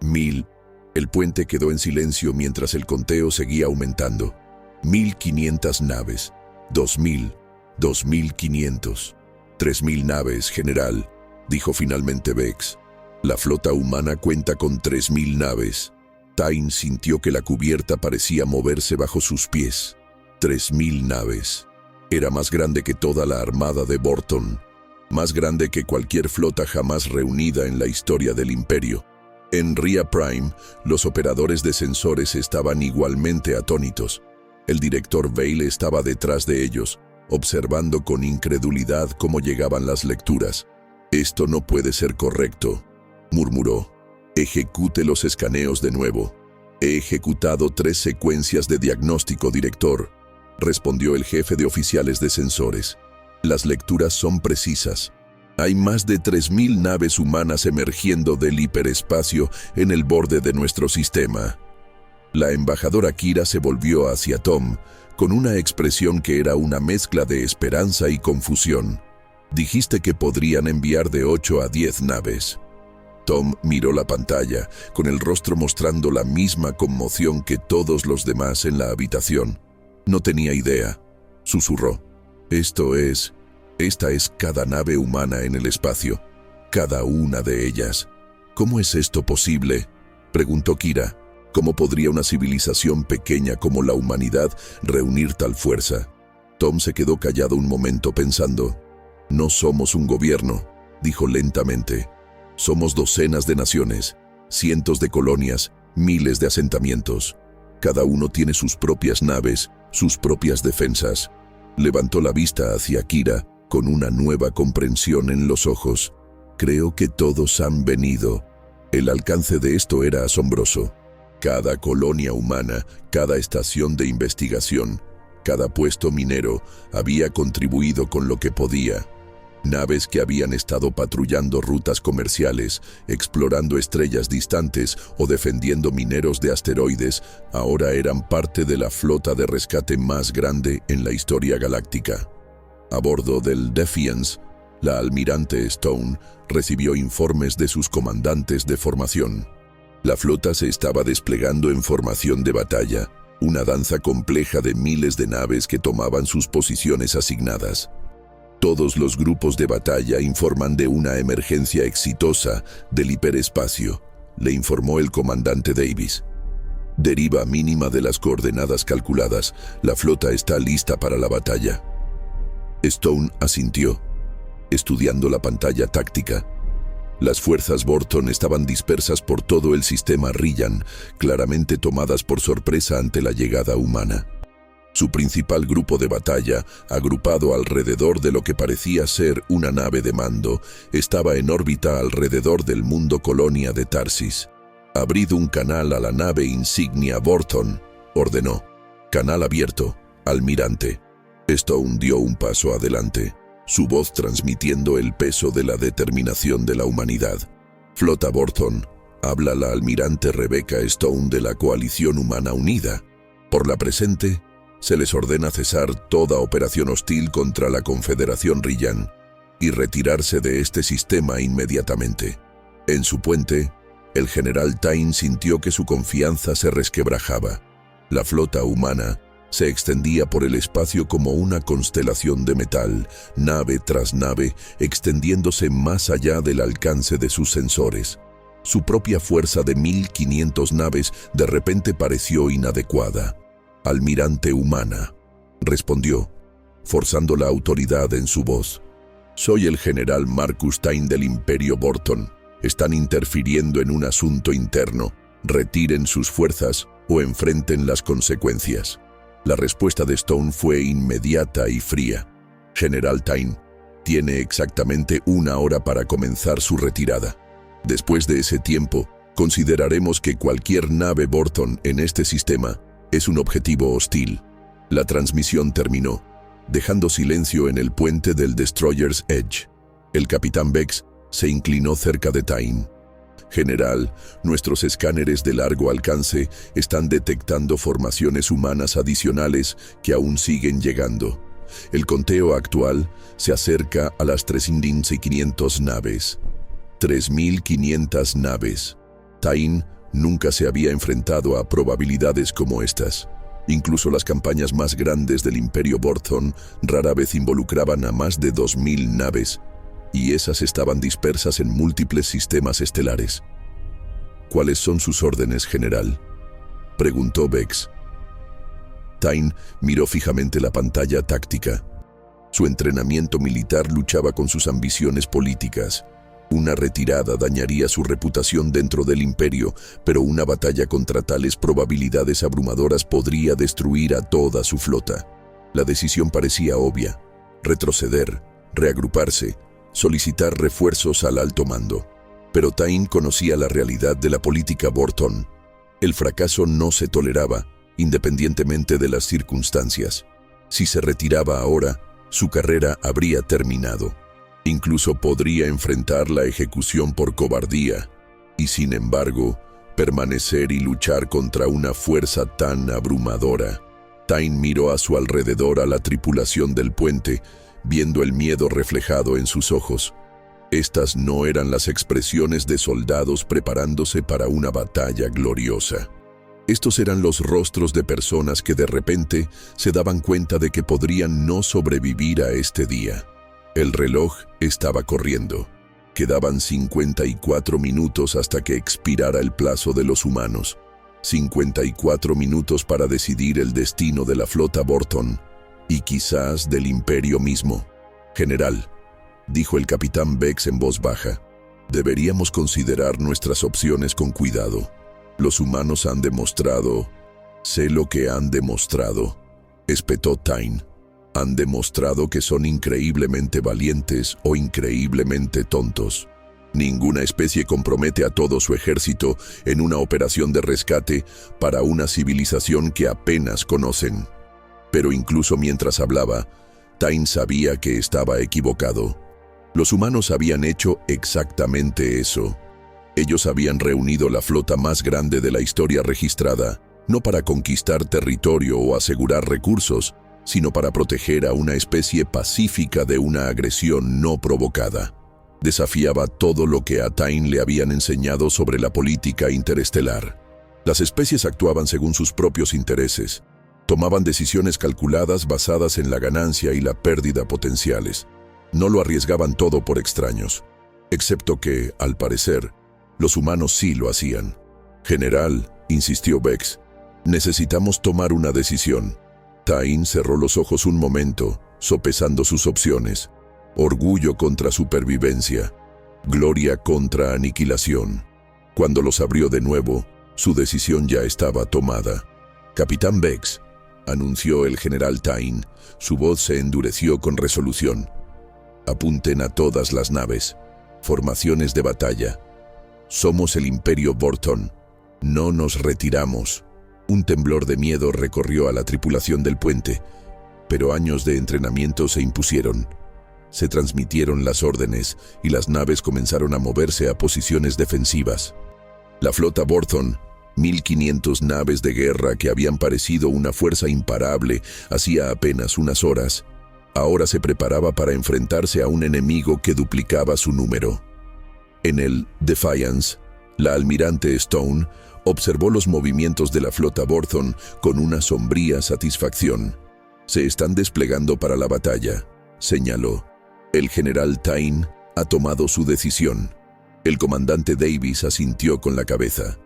1000. El puente quedó en silencio mientras el conteo seguía aumentando. 1500 naves, 2000, 2500, 3000 naves, general, dijo finalmente Vex. La flota humana cuenta con 3000 naves. Tyne sintió que la cubierta parecía moverse bajo sus pies. 3000 naves. Era más grande que toda la armada de Borton, más grande que cualquier flota jamás reunida en la historia del Imperio. En Ria Prime, los operadores de sensores estaban igualmente atónitos. El director Vale estaba detrás de ellos, observando con incredulidad cómo llegaban las lecturas. «Esto no puede ser correcto», murmuró. «Ejecute los escaneos de nuevo». «He ejecutado 3 secuencias de diagnóstico, director», respondió el jefe de oficiales de sensores. «Las lecturas son precisas. Hay más de 3000 naves humanas emergiendo del hiperespacio en el borde de nuestro sistema». La embajadora Kira se volvió hacia Tom, con una expresión que era una mezcla de esperanza y confusión. «Dijiste que podrían enviar de 8 a 10 naves». Tom miró la pantalla, con el rostro mostrando la misma conmoción que todos los demás en la habitación. «No tenía idea», susurró. Esta es cada nave humana en el espacio, cada una de ellas». «¿Cómo es esto posible?», preguntó Kira. «¿Cómo podría una civilización pequeña como la humanidad reunir tal fuerza?». Tom se quedó callado un momento pensando. «No somos un gobierno», dijo lentamente. «Somos docenas de naciones, cientos de colonias, miles de asentamientos. Cada uno tiene sus propias naves, sus propias defensas». Levantó la vista hacia Kira con una nueva comprensión en los ojos. «Creo que todos han venido». El alcance de esto era asombroso. Cada colonia humana, cada estación de investigación, cada puesto minero había contribuido con lo que podía. Naves que habían estado patrullando rutas comerciales, explorando estrellas distantes o defendiendo mineros de asteroides, ahora eran parte de la flota de rescate más grande en la historia galáctica. A bordo del Defiance, la almirante Stone recibió informes de sus comandantes de formación. La flota se estaba desplegando en formación de batalla, una danza compleja de miles de naves que tomaban sus posiciones asignadas. «Todos los grupos de batalla informan de una emergencia exitosa del hiperespacio», le informó el comandante Davis. «Deriva mínima de las coordenadas calculadas. La flota está lista para la batalla». Stone asintió, estudiando la pantalla táctica. Las fuerzas Borton estaban dispersas por todo el sistema Ryan, claramente tomadas por sorpresa ante la llegada humana. Su principal grupo de batalla, agrupado alrededor de lo que parecía ser una nave de mando, estaba en órbita alrededor del mundo colonia de Tarsis. «Abrid un canal a la nave insignia Borton», ordenó. «Canal abierto, almirante». Stone dio un paso adelante, su voz transmitiendo el peso de la determinación de la humanidad. «Flota Borton», habla la almirante Rebecca Stone de la Coalición Humana Unida. «Por la presente, se les ordena cesar toda operación hostil contra la Confederación Ryan y retirarse de este sistema inmediatamente». En su puente, el general Tyne sintió que su confianza se resquebrajaba. La flota humana se extendía por el espacio como una constelación de metal, nave tras nave, extendiéndose más allá del alcance de sus sensores. Su propia fuerza de 1500 naves de repente pareció inadecuada. «Almirante humana», respondió, forzando la autoridad en su voz. «Soy el general Marcus Tyne del Imperio Borton. Están interfiriendo en un asunto interno. Retiren sus fuerzas o enfrenten las consecuencias». La respuesta de Stone fue inmediata y fría. «General Tyne, tiene exactamente 1 hora para comenzar su retirada. Después de ese tiempo, consideraremos que cualquier nave Borton en este sistema es un objetivo hostil». La transmisión terminó, dejando silencio en el puente del Destroyer's Edge. El capitán Vex se inclinó cerca de Tyne. «General, nuestros escáneres de largo alcance están detectando formaciones humanas adicionales que aún siguen llegando. El conteo actual se acerca a las 3.500 naves. 3.500 naves. Tain nunca se había enfrentado a probabilidades como estas. Incluso las campañas más grandes del Imperio Borthon rara vez involucraban a más de 2.000 naves, y esas estaban dispersas en múltiples sistemas estelares. ¿Cuáles son sus órdenes, general?, preguntó Vex. Tain miró fijamente la pantalla táctica. Su entrenamiento militar luchaba con sus ambiciones políticas. Una retirada dañaría su reputación dentro del imperio, pero una batalla contra tales probabilidades abrumadoras podría destruir a toda su flota. La decisión parecía obvia: retroceder, reagruparse, solicitar refuerzos al alto mando. Pero Tain conocía la realidad de la política Borthon. El fracaso no se toleraba, independientemente de las circunstancias. Si se retiraba ahora, su carrera habría terminado. Incluso podría enfrentar la ejecución por cobardía, y sin embargo, permanecer y luchar contra una fuerza tan abrumadora. Tain miró a su alrededor a la tripulación del puente, viendo el miedo reflejado en sus ojos. Estas no eran las expresiones de soldados preparándose para una batalla gloriosa. Estos eran los rostros de personas que de repente se daban cuenta de que podrían no sobrevivir a este día. El reloj estaba corriendo. Quedaban 54 minutos hasta que expirara el plazo de los humanos. 54 minutos para decidir el destino de la flota Borthon, y quizás del imperio mismo. General, dijo el capitán Vex en voz baja, deberíamos considerar nuestras opciones con cuidado. Los humanos han demostrado... Sé lo que han demostrado, espetó Tain. Han demostrado que son increíblemente valientes o increíblemente tontos. Ninguna especie compromete a todo su ejército en una operación de rescate para una civilización que apenas conocen. Pero incluso mientras hablaba, Tain sabía que estaba equivocado. Los humanos habían hecho exactamente eso. Ellos habían reunido la flota más grande de la historia registrada, no para conquistar territorio o asegurar recursos, sino para proteger a una especie pacífica de una agresión no provocada. Desafiaba todo lo que a Tain le habían enseñado sobre la política interestelar. Las especies actuaban según sus propios intereses. Tomaban decisiones calculadas basadas en la ganancia y la pérdida potenciales. No lo arriesgaban todo por extraños. Excepto que, al parecer, los humanos sí lo hacían. General, insistió Vex, necesitamos tomar una decisión. Tain cerró los ojos un momento, sopesando sus opciones. Orgullo contra supervivencia. Gloria contra aniquilación. Cuando los abrió de nuevo, su decisión ya estaba tomada. Capitán Vex, anunció el general Tain. Su voz se endureció con resolución. Apunten a todas las naves. Formaciones de batalla. Somos el Imperio Borthon. No nos retiramos. Un temblor de miedo recorrió a la tripulación del puente, pero años de entrenamiento se impusieron. Se transmitieron las órdenes y las naves comenzaron a moverse a posiciones defensivas. La flota Borthon, 1.500 naves de guerra que habían parecido una fuerza imparable hacía apenas unas horas, ahora se preparaba para enfrentarse a un enemigo que duplicaba su número. En el Defiance, la almirante Stone observó los movimientos de la flota Borthon con una sombría satisfacción. Se están desplegando para la batalla, señaló. El general Tain ha tomado su decisión. El comandante Davis asintió con la cabeza.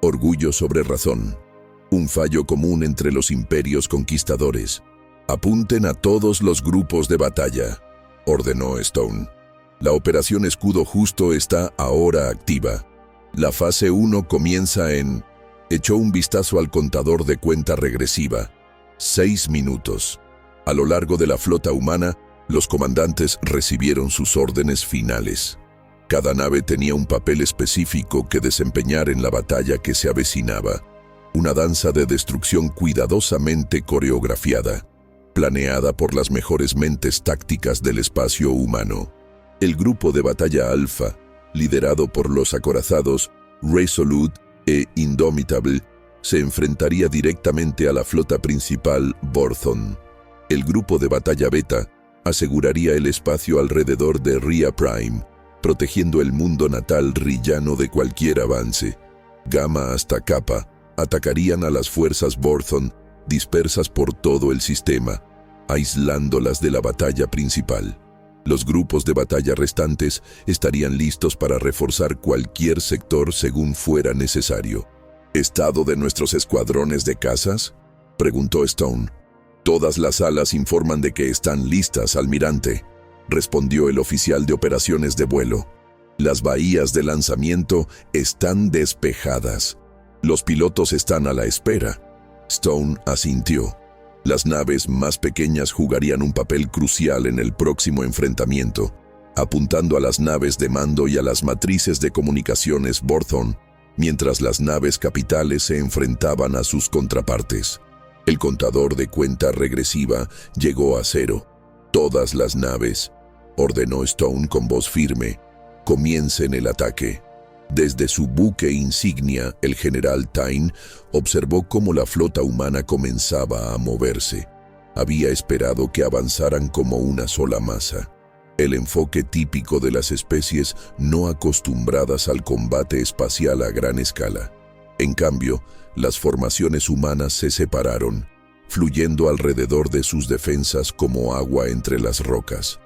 Orgullo sobre razón. Un fallo común entre los imperios conquistadores. Apunten a todos los grupos de batalla, ordenó Stone. La operación Escudo Justo está ahora activa. La fase 1 comienza en... Echó un vistazo al contador de cuenta regresiva. 6 minutos. A lo largo de la flota humana, los comandantes recibieron sus órdenes finales. Cada nave tenía un papel específico que desempeñar en la batalla que se avecinaba. Una danza de destrucción cuidadosamente coreografiada, planeada por las mejores mentes tácticas del espacio humano. El grupo de batalla Alpha, liderado por los acorazados Resolute e Indomitable, se enfrentaría directamente a la flota principal Borthon. El grupo de batalla Beta aseguraría el espacio alrededor de Rhea Prime, protegiendo el mundo natal rillano de cualquier avance. Gamma hasta Kappa atacarían a las fuerzas Borthon dispersas por todo el sistema, aislándolas de la batalla principal. Los grupos de batalla restantes estarían listos para reforzar cualquier sector según fuera necesario. ¿Estado de nuestros escuadrones de cazas?, preguntó Stone. Todas las alas informan de que están listas, almirante, respondió el oficial de operaciones de vuelo. Las bahías de lanzamiento están despejadas. Los pilotos están a la espera. Stone asintió. Las naves más pequeñas jugarían un papel crucial en el próximo enfrentamiento, apuntando a las naves de mando y a las matrices de comunicaciones Borthon, mientras las naves capitales se enfrentaban a sus contrapartes. El contador de cuenta regresiva llegó a 0. Todas las naves, ordenó Stone con voz firme, comiencen el ataque. Desde su buque insignia, el general Tyne observó cómo la flota humana comenzaba a moverse. Había esperado que avanzaran como una sola masa. El enfoque típico de las especies no acostumbradas al combate espacial a gran escala. En cambio, las formaciones humanas se separaron, fluyendo alrededor de sus defensas como agua entre las rocas.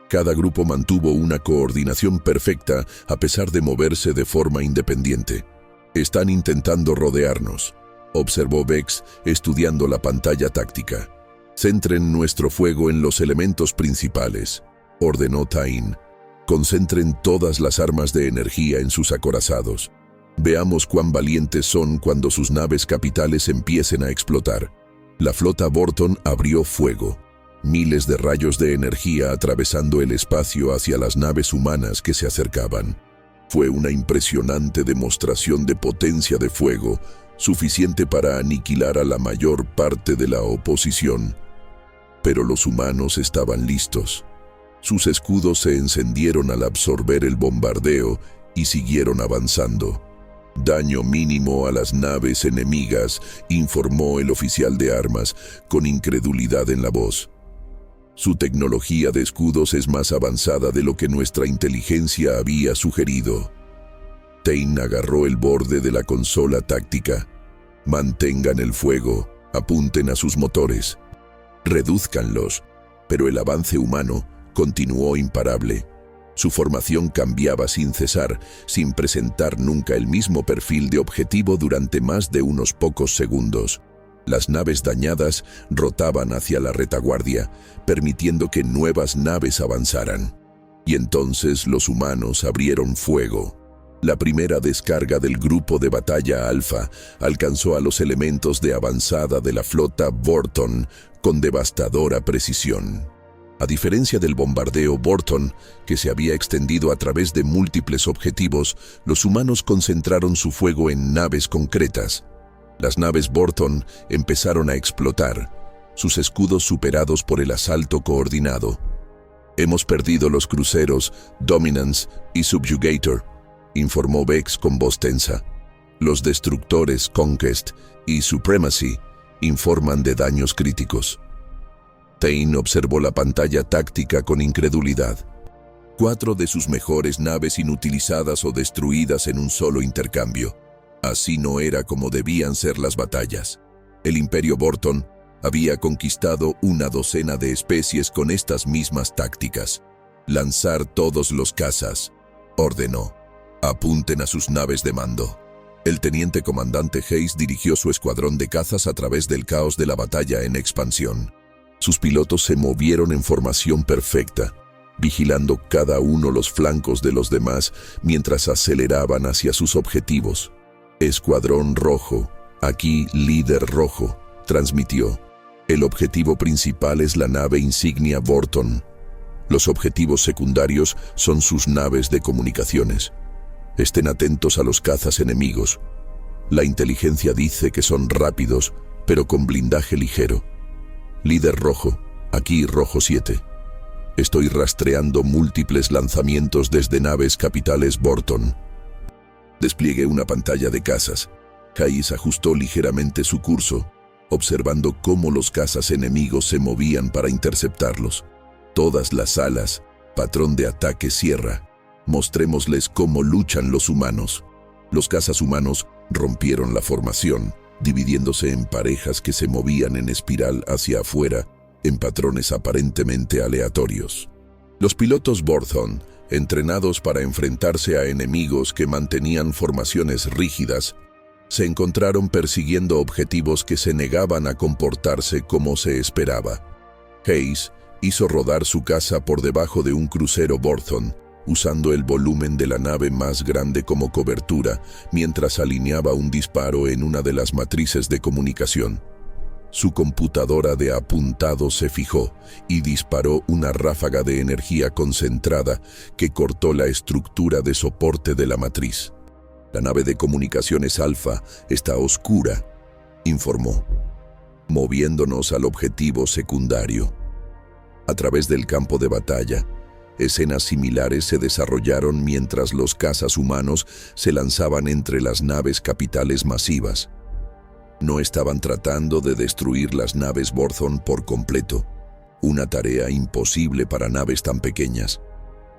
Cada grupo mantuvo una coordinación perfecta a pesar de moverse de forma independiente. «Están intentando rodearnos», observó Vex estudiando la pantalla táctica. «Centren nuestro fuego en los elementos principales», ordenó Tyne. «Concentren todas las armas de energía en sus acorazados. Veamos cuán valientes son cuando sus naves capitales empiecen a explotar». La flota Borthon abrió fuego. Miles de rayos de energía atravesando el espacio hacia las naves humanas que se acercaban. Fue una impresionante demostración de potencia de fuego, suficiente para aniquilar a la mayor parte de la oposición. Pero los humanos estaban listos. Sus escudos se encendieron al absorber el bombardeo y siguieron avanzando. «Daño mínimo a las naves enemigas», informó el oficial de armas, con incredulidad en la voz. «Su tecnología de escudos es más avanzada de lo que nuestra inteligencia había sugerido». Tyne agarró el borde de la consola táctica. «Mantengan el fuego, apunten a sus motores. Redúzcanlos», pero el avance humano continuó imparable. Su formación cambiaba sin cesar, sin presentar nunca el mismo perfil de objetivo durante más de unos pocos segundos. Las naves dañadas rotaban hacia la retaguardia, permitiendo que nuevas naves avanzaran. Y entonces los humanos abrieron fuego. La primera descarga del grupo de batalla Alpha alcanzó a los elementos de avanzada de la flota Borthon con devastadora precisión. A diferencia del bombardeo Borthon, que se había extendido a través de múltiples objetivos, los humanos concentraron su fuego en naves concretas. Las naves Borthon empezaron a explotar, sus escudos superados por el asalto coordinado. «Hemos perdido los cruceros Dominance y Subjugator», informó Vex con voz tensa. «Los destructores Conquest y Supremacy informan de daños críticos». Tyne observó la pantalla táctica con incredulidad. 4 de sus mejores naves inutilizadas o destruidas en un solo intercambio. Así no era como debían ser las batallas. El Imperio Borthon había conquistado una docena de especies con estas mismas tácticas. «Lanzar todos los cazas», ordenó. «Apunten a sus naves de mando». El teniente comandante Hayes dirigió su escuadrón de cazas a través del caos de la batalla en expansión. Sus pilotos se movieron en formación perfecta, vigilando cada uno los flancos de los demás mientras aceleraban hacia sus objetivos. «Escuadrón Rojo, aquí Líder Rojo», transmitió. «El objetivo principal es la nave insignia Borthon. Los objetivos secundarios son sus naves de comunicaciones. Estén atentos a los cazas enemigos. La inteligencia dice que son rápidos, pero con blindaje ligero. Líder Rojo, aquí Rojo 7. Estoy rastreando múltiples lanzamientos desde naves capitales Borthon». Despliegué una pantalla de cazas. Hayes ajustó ligeramente su curso, observando cómo los cazas enemigos se movían para interceptarlos. Todas las alas, patrón de ataque Sierra. Mostrémosles cómo luchan los humanos. Los cazas humanos rompieron la formación, dividiéndose en parejas que se movían en espiral hacia afuera, en patrones aparentemente aleatorios. Los pilotos Borthon, entrenados para enfrentarse a enemigos que mantenían formaciones rígidas, se encontraron persiguiendo objetivos que se negaban a comportarse como se esperaba. Hayes hizo rodar su caza por debajo de un crucero Borthon, usando el volumen de la nave más grande como cobertura, mientras alineaba un disparo en una de las matrices de comunicación. Su computadora de apuntado se fijó y disparó una ráfaga de energía concentrada que cortó la estructura de soporte de la matriz. «La nave de comunicaciones Alfa está oscura», informó, moviéndonos al objetivo secundario. A través del campo de batalla, escenas similares se desarrollaron mientras los cazas humanos se lanzaban entre las naves capitales masivas. No estaban tratando de destruir las naves Borthon por completo, una tarea imposible para naves tan pequeñas.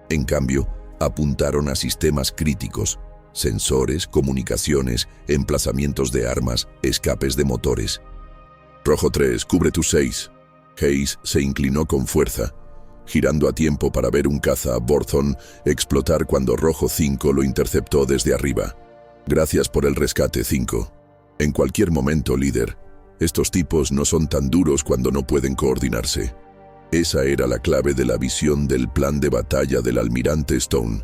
En cambio, apuntaron a sistemas críticos, sensores, comunicaciones, emplazamientos de armas, escapes de motores. «Rojo 3, cubre tus 6. Hayes se inclinó con fuerza, girando a tiempo para ver un caza Borthon explotar cuando Rojo 5 lo interceptó desde arriba. «Gracias por el rescate, 5. En cualquier momento, líder. Estos tipos no son tan duros cuando no pueden coordinarse». Esa era la clave de la visión del plan de batalla del almirante Stone.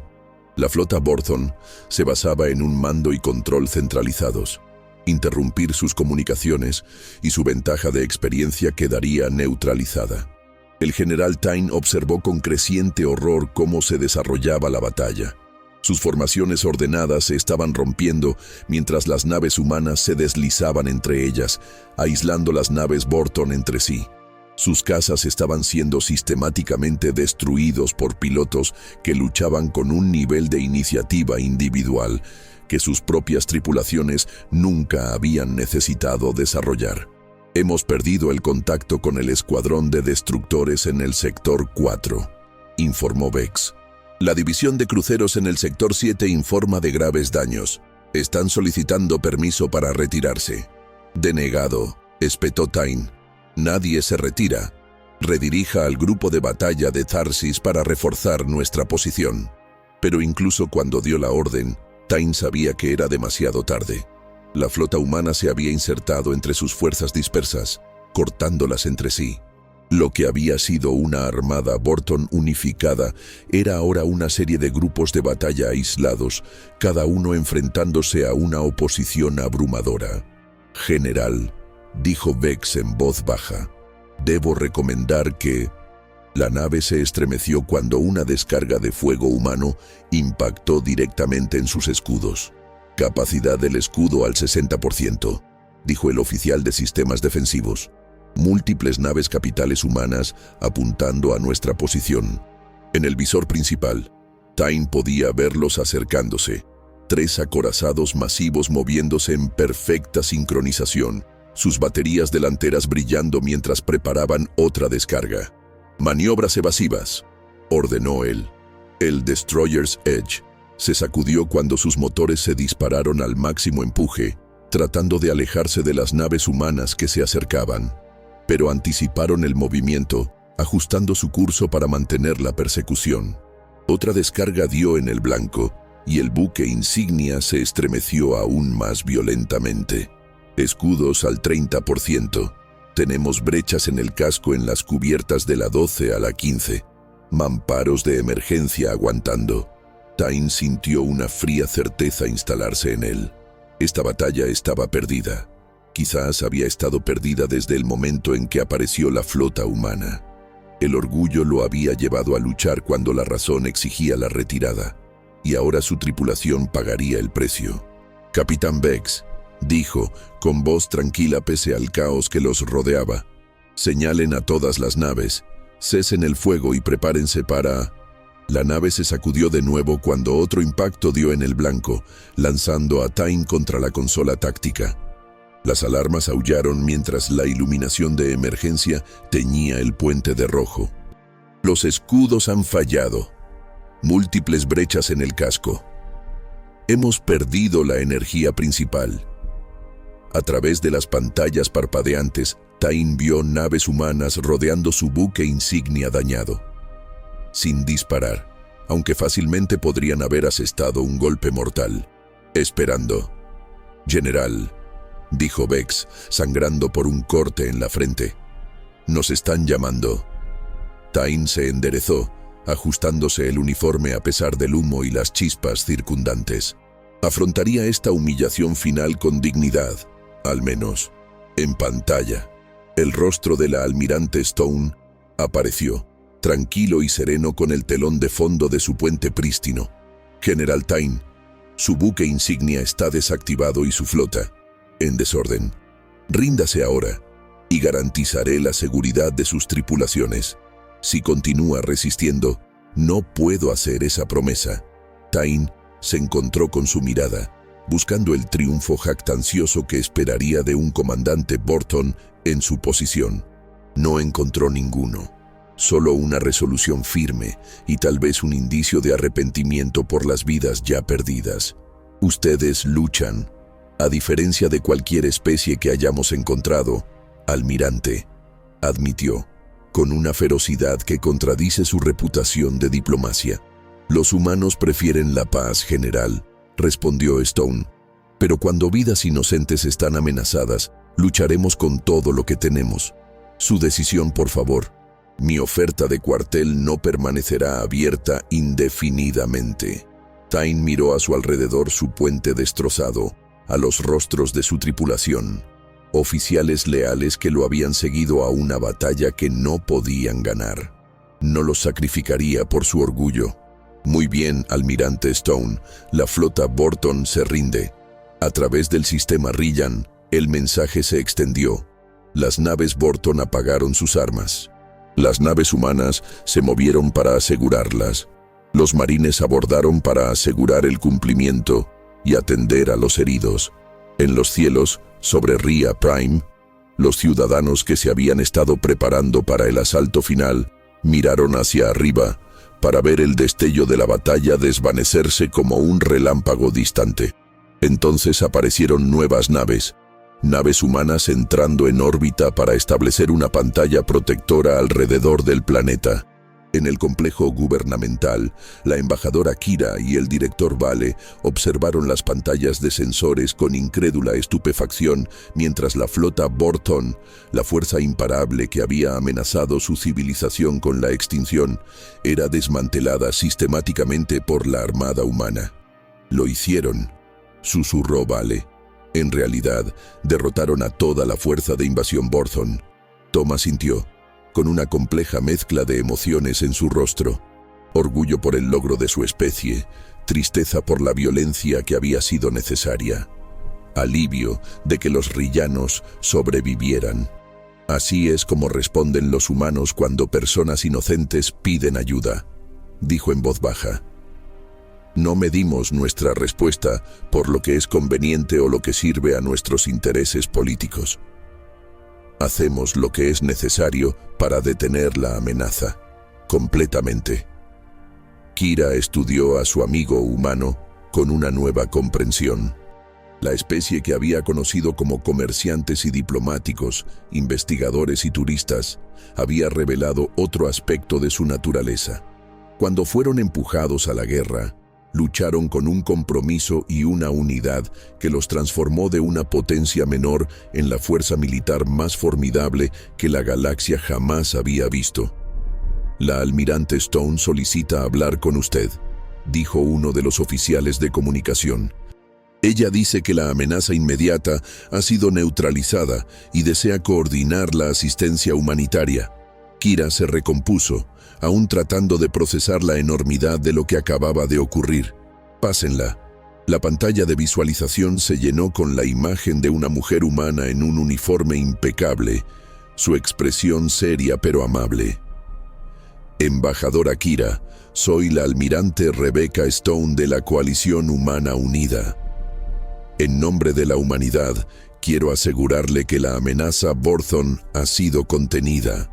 La flota Borthon se basaba en un mando y control centralizados. Interrumpir sus comunicaciones y su ventaja de experiencia quedaría neutralizada. El general Tyne observó con creciente horror cómo se desarrollaba la batalla. Sus formaciones ordenadas se estaban rompiendo mientras las naves humanas se deslizaban entre ellas, aislando las naves Borthon entre sí. Sus cazas estaban siendo sistemáticamente destruidos por pilotos que luchaban con un nivel de iniciativa individual que sus propias tripulaciones nunca habían necesitado desarrollar. «Hemos perdido el contacto con el escuadrón de destructores en el sector 4», informó Vex. «La división de cruceros en el sector 7 informa de graves daños. Están solicitando permiso para retirarse». «Denegado», espetó Tyne. «Nadie se retira. Redirija al grupo de batalla de Tharsis para reforzar nuestra posición». Pero incluso cuando dio la orden, Tyne sabía que era demasiado tarde. La flota humana se había insertado entre sus fuerzas dispersas, cortándolas entre sí. Lo que había sido una armada Borthon unificada era ahora una serie de grupos de batalla aislados, cada uno enfrentándose a una oposición abrumadora. «General», dijo Vex en voz baja, «debo recomendar que...». La nave se estremeció cuando una descarga de fuego humano impactó directamente en sus escudos. «Capacidad del escudo al 60%, dijo el oficial de sistemas defensivos. «Múltiples naves capitales humanas apuntando a nuestra posición». En el visor principal, Tyne podía verlos acercándose. 3 acorazados masivos moviéndose en perfecta sincronización, sus baterías delanteras brillando mientras preparaban otra descarga. «Maniobras evasivas», ordenó él. El Destroyer's Edge se sacudió cuando sus motores se dispararon al máximo empuje, tratando de alejarse de las naves humanas que se acercaban. Pero anticiparon el movimiento, ajustando su curso para mantener la persecución. Otra descarga dio en el blanco, y el buque insignia se estremeció aún más violentamente. «Escudos al 30%. Tenemos brechas en el casco en las cubiertas de la 12 a la 15. Mamparos de emergencia aguantando». Tyne sintió una fría certeza instalarse en él. Esta batalla estaba perdida. Quizás había estado perdida desde el momento en que apareció la flota humana. El orgullo lo había llevado a luchar cuando la razón exigía la retirada, y ahora su tripulación pagaría el precio. «Capitán Vex», dijo, con voz tranquila pese al caos que los rodeaba, «señalen a todas las naves, cesen el fuego y prepárense para...». La nave se sacudió de nuevo cuando otro impacto dio en el blanco, lanzando a Tyne contra la consola táctica. Las alarmas aullaron mientras la iluminación de emergencia teñía el puente de rojo. Los escudos han fallado. Múltiples brechas en el casco. Hemos perdido la energía principal. A través de las pantallas parpadeantes, Tain vio naves humanas rodeando su buque insignia dañado. Sin disparar, aunque fácilmente podrían haber asestado un golpe mortal. Esperando. General, dijo Vex, sangrando por un corte en la frente. Nos están llamando. Tain se enderezó, ajustándose el uniforme a pesar del humo y las chispas circundantes. Afrontaría esta humillación final con dignidad, al menos en pantalla. El rostro de la almirante Stone apareció, tranquilo y sereno con el telón de fondo de su puente prístino. General Tain, su buque insignia está desactivado y su flota en desorden. Ríndase ahora y garantizaré la seguridad de sus tripulaciones. Si continúa resistiendo, no puedo hacer esa promesa. Tain se encontró con su mirada, buscando el triunfo jactancioso que esperaría de un comandante Borton en su posición. No encontró ninguno, solo una resolución firme y tal vez un indicio de arrepentimiento por las vidas ya perdidas. Ustedes luchan, a diferencia de cualquier especie que hayamos encontrado, almirante, admitió, con una ferocidad que contradice su reputación de diplomacia. Los humanos prefieren la paz, general, respondió Stone. Pero cuando vidas inocentes están amenazadas, lucharemos con todo lo que tenemos. Su decisión, por favor. Mi oferta de cuartel no permanecerá abierta indefinidamente. Tain miró a su alrededor su puente destrozado, a los rostros de su tripulación. Oficiales leales que lo habían seguido a una batalla que no podían ganar. No los sacrificaría por su orgullo. Muy bien, almirante Stone, la flota Borton se rinde. A través del sistema Ryan, el mensaje se extendió. Las naves Borton apagaron sus armas. Las naves humanas se movieron para asegurarlas. Los marines abordaron para asegurar el cumplimiento y atender a los heridos. En los cielos, sobre Ria Prime, los ciudadanos que se habían estado preparando para el asalto final miraron hacia arriba para ver el destello de la batalla desvanecerse como un relámpago distante. Entonces aparecieron nuevas naves humanas entrando en órbita para establecer una pantalla protectora alrededor del planeta. En el complejo gubernamental, la embajadora Kira y el director Vale observaron las pantallas de sensores con incrédula estupefacción mientras la flota Borton, la fuerza imparable que había amenazado su civilización con la extinción, era desmantelada sistemáticamente por la armada humana. Lo hicieron, susurró Vale. En realidad, derrotaron a toda la fuerza de invasión Borton. Thomas sintió, con una compleja mezcla de emociones en su rostro. Orgullo por el logro de su especie, tristeza por la violencia que había sido necesaria, alivio de que los rillanos sobrevivieran. Así es como responden los humanos cuando personas inocentes piden ayuda, dijo en voz baja. No medimos nuestra respuesta por lo que es conveniente o lo que sirve a nuestros intereses políticos. Hacemos lo que es necesario para detener la amenaza, completamente. Kira estudió a su amigo humano con una nueva comprensión. La especie que había conocido como comerciantes y diplomáticos, investigadores y turistas, había revelado otro aspecto de su naturaleza. Cuando fueron empujados a la guerra, lucharon con un compromiso y una unidad que los transformó de una potencia menor en la fuerza militar más formidable que la galaxia jamás había visto. La almirante Stone solicita hablar con usted, dijo uno de los oficiales de comunicación. Ella dice que la amenaza inmediata ha sido neutralizada y desea coordinar la asistencia humanitaria. Kira se recompuso, aún tratando de procesar la enormidad de lo que acababa de ocurrir. Pásenla. La pantalla de visualización se llenó con la imagen de una mujer humana en un uniforme impecable, su expresión seria pero amable. Embajadora Kira, soy la almirante Rebecca Stone de la Coalición Humana Unida. En nombre de la humanidad, Quiero asegurarle que la amenaza Borthon ha sido contenida.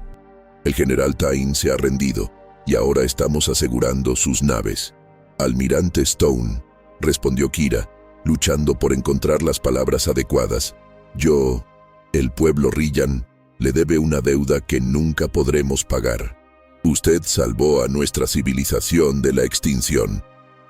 El general Tain se ha rendido y ahora estamos asegurando sus naves. Almirante Stone, respondió Kira, luchando por encontrar las palabras adecuadas. El pueblo Rillan, le debe una deuda que nunca podremos pagar. Usted salvó a nuestra civilización de la extinción.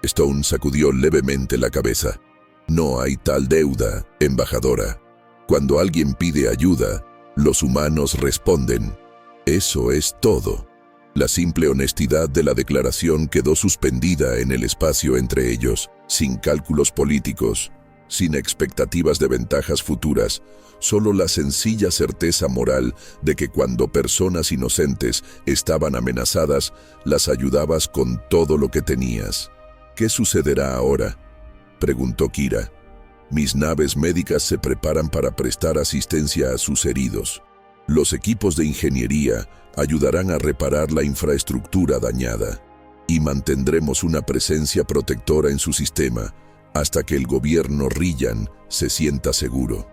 Stone sacudió levemente la cabeza. No hay tal deuda, embajadora. Cuando alguien pide ayuda, los humanos responden. Eso es todo. La simple honestidad de la declaración quedó suspendida en el espacio entre ellos, sin cálculos políticos, sin expectativas de ventajas futuras, solo la sencilla certeza moral de que cuando personas inocentes estaban amenazadas, las ayudabas con todo lo que tenías. ¿Qué sucederá ahora?, preguntó Kira. Mis naves médicas se preparan para prestar asistencia a sus heridos. Los equipos de ingeniería ayudarán a reparar la infraestructura dañada y mantendremos una presencia protectora en su sistema hasta que el gobierno Rillan se sienta seguro.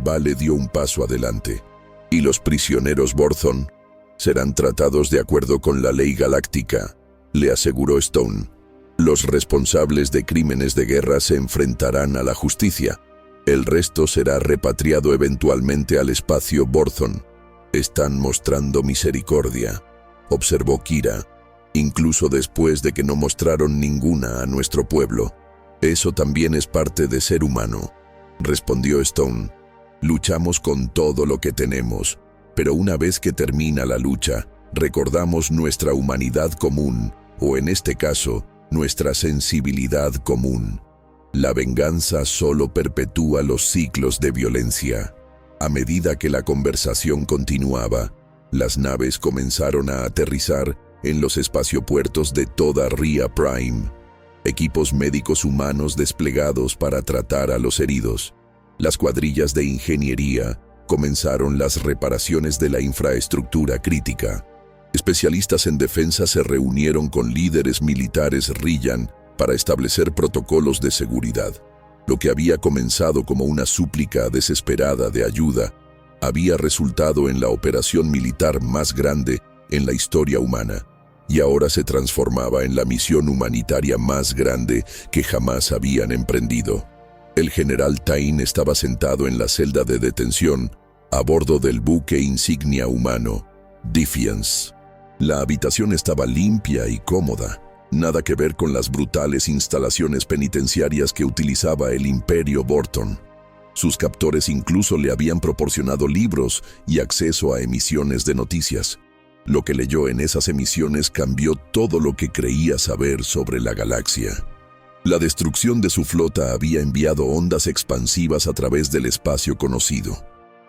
Vale dio un paso adelante. ¿Y los prisioneros Borthon? Serán tratados de acuerdo con la ley galáctica, le aseguró Stone. Los responsables de crímenes de guerra se enfrentarán a la justicia. El resto será repatriado eventualmente al espacio Borthon. Están mostrando misericordia, observó Kira, incluso después de que no mostraron ninguna a nuestro pueblo. Eso también es parte de ser humano, respondió Stone. Luchamos con todo lo que tenemos, pero una vez que termina la lucha, recordamos nuestra humanidad común, o en este caso, nuestra sensibilidad común. La venganza solo perpetúa los ciclos de violencia. A medida que la conversación continuaba, las naves comenzaron a aterrizar en los espaciopuertos de toda Ria Prime. Equipos médicos humanos desplegados para tratar a los heridos. Las cuadrillas de ingeniería comenzaron las reparaciones de la infraestructura crítica. Especialistas en defensa se reunieron con líderes militares Rillan para establecer protocolos de seguridad. Lo que había comenzado como una súplica desesperada de ayuda había resultado en la operación militar más grande en la historia humana, y ahora se transformaba en la misión humanitaria más grande que jamás habían emprendido. El general Tain estaba sentado en la celda de detención, a bordo del buque insignia humano, Defiance. La habitación estaba limpia y cómoda, nada que ver con las brutales instalaciones penitenciarias que utilizaba el Imperio Borthon. Sus captores incluso le habían proporcionado libros y acceso a emisiones de noticias. Lo que leyó en esas emisiones cambió todo lo que creía saber sobre la galaxia. La destrucción de su flota había enviado ondas expansivas a través del espacio conocido.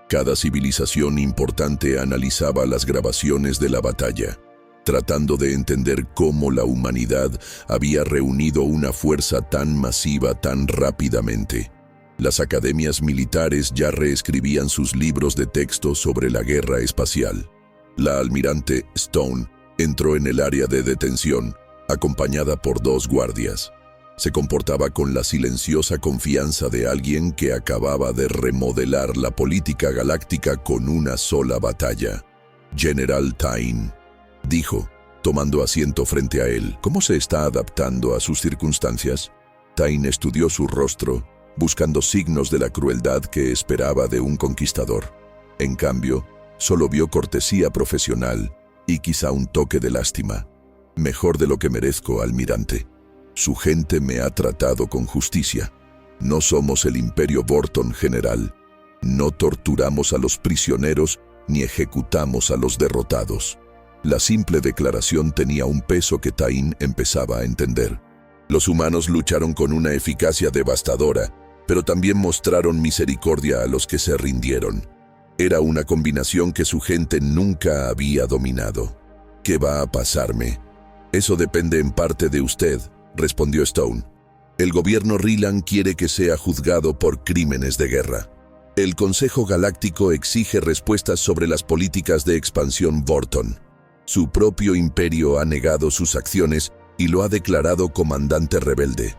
Cada civilización importante analizaba las grabaciones de la batalla, tratando de entender cómo la humanidad había reunido una fuerza tan masiva tan rápidamente. Las academias militares ya reescribían sus libros de texto sobre la guerra espacial. La almirante Stone entró en el área de detención, acompañada por 2 guardias. Se comportaba con la silenciosa confianza de alguien que acababa de remodelar la política galáctica con una sola batalla. General Tain, dijo, tomando asiento frente a él. ¿Cómo se está adaptando a sus circunstancias? Tain estudió su rostro, buscando signos de la crueldad que esperaba de un conquistador. En cambio, solo vio cortesía profesional y quizá un toque de lástima. Mejor de lo que merezco, almirante. Su gente me ha tratado con justicia. No somos el Imperio Borthon, general. No torturamos a los prisioneros ni ejecutamos a los derrotados. La simple declaración tenía un peso que Tain empezaba a entender. Los humanos lucharon con una eficacia devastadora, pero también mostraron misericordia a los que se rindieron. Era una combinación que su gente nunca había dominado. ¿Qué va a pasarme? Eso depende en parte de usted, respondió Stone. El gobierno Rillan quiere que sea juzgado por crímenes de guerra. El Consejo Galáctico exige respuestas sobre las políticas de expansión Borthon. Su propio imperio ha negado sus acciones y lo ha declarado comandante rebelde.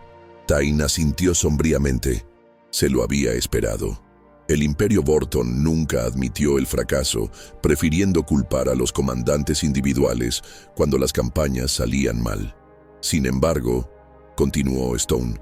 Tain asintió sombríamente. Se lo había esperado. El Imperio Vorton nunca admitió el fracaso, prefiriendo culpar a los comandantes individuales cuando las campañas salían mal. Sin embargo, continuó Stone,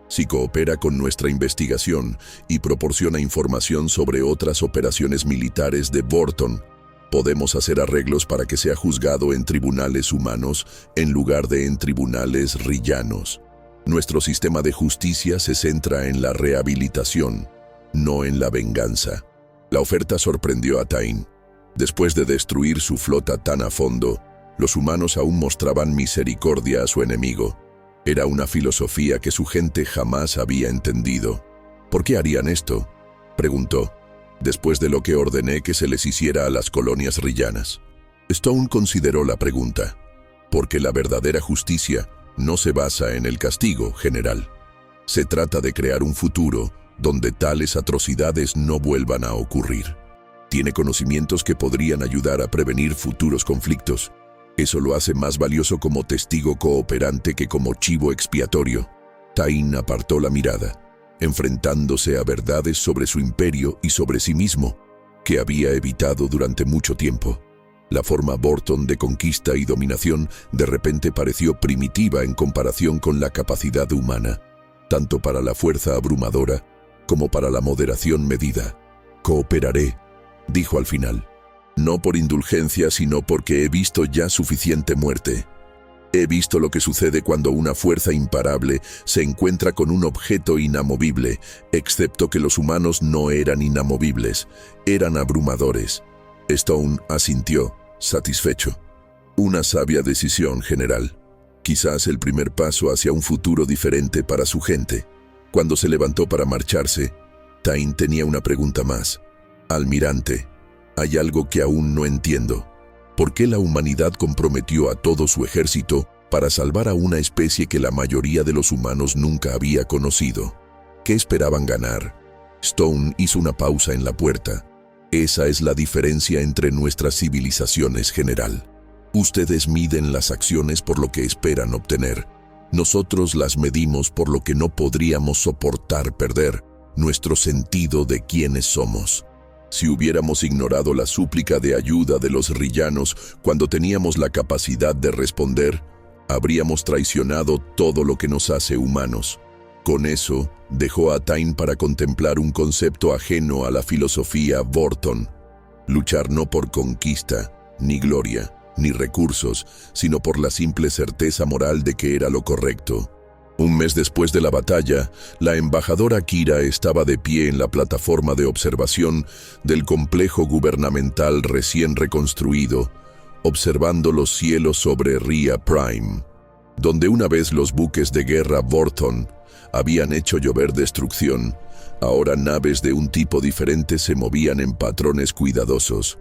si coopera con nuestra investigación y proporciona información sobre otras operaciones militares de Vorton, podemos hacer arreglos para que sea juzgado en tribunales humanos en lugar de en tribunales rillanos. Nuestro sistema de justicia se centra en la rehabilitación, no en la venganza. La oferta sorprendió a Tain. Después de destruir su flota tan a fondo, los humanos aún mostraban misericordia a su enemigo. Era una filosofía que su gente jamás había entendido. ¿Por qué harían esto?, preguntó, después de lo que ordené que se les hiciera a las colonias rillanas. Stone consideró la pregunta. Porque la verdadera justicia no se basa en el castigo, general. Se trata de crear un futuro donde tales atrocidades no vuelvan a ocurrir. Tiene conocimientos que podrían ayudar a prevenir futuros conflictos. Eso lo hace más valioso como testigo cooperante que como chivo expiatorio. Tain apartó la mirada, enfrentándose a verdades sobre su imperio y sobre sí mismo, que había evitado durante mucho tiempo. La forma Vorton de conquista y dominación de repente pareció primitiva en comparación con la capacidad humana, tanto para la fuerza abrumadora como para la moderación medida. Cooperaré, dijo al final. No por indulgencia, sino porque he visto ya suficiente muerte. He visto lo que sucede cuando una fuerza imparable se encuentra con un objeto inamovible, excepto que los humanos no eran inamovibles, eran abrumadores. Stone asintió, satisfecho. Una sabia decisión, general. Quizás el primer paso hacia un futuro diferente para su gente. Cuando se levantó para marcharse, Tain tenía una pregunta más. Almirante, hay algo que aún no entiendo. ¿Por qué la humanidad comprometió a todo su ejército para salvar a una especie que la mayoría de los humanos nunca había conocido? ¿Qué esperaban ganar? Stone hizo una pausa en la puerta. Esa es la diferencia entre nuestras civilizaciones, general. Ustedes miden las acciones por lo que esperan obtener. Nosotros las medimos por lo que no podríamos soportar perder, nuestro sentido de quiénes somos. Si hubiéramos ignorado la súplica de ayuda de los rillanos cuando teníamos la capacidad de responder, habríamos traicionado todo lo que nos hace humanos. Con eso, dejó a Tain para contemplar un concepto ajeno a la filosofía Vorton. Luchar no por conquista, ni gloria, ni recursos, sino por la simple certeza moral de que era lo correcto. Un mes después de la batalla, la embajadora Kira estaba de pie en la plataforma de observación del complejo gubernamental recién reconstruido, observando los cielos sobre Rhea Prime, donde una vez los buques de guerra Vorton habían hecho llover destrucción. Ahora naves de un tipo diferente se movían en patrones cuidadosos.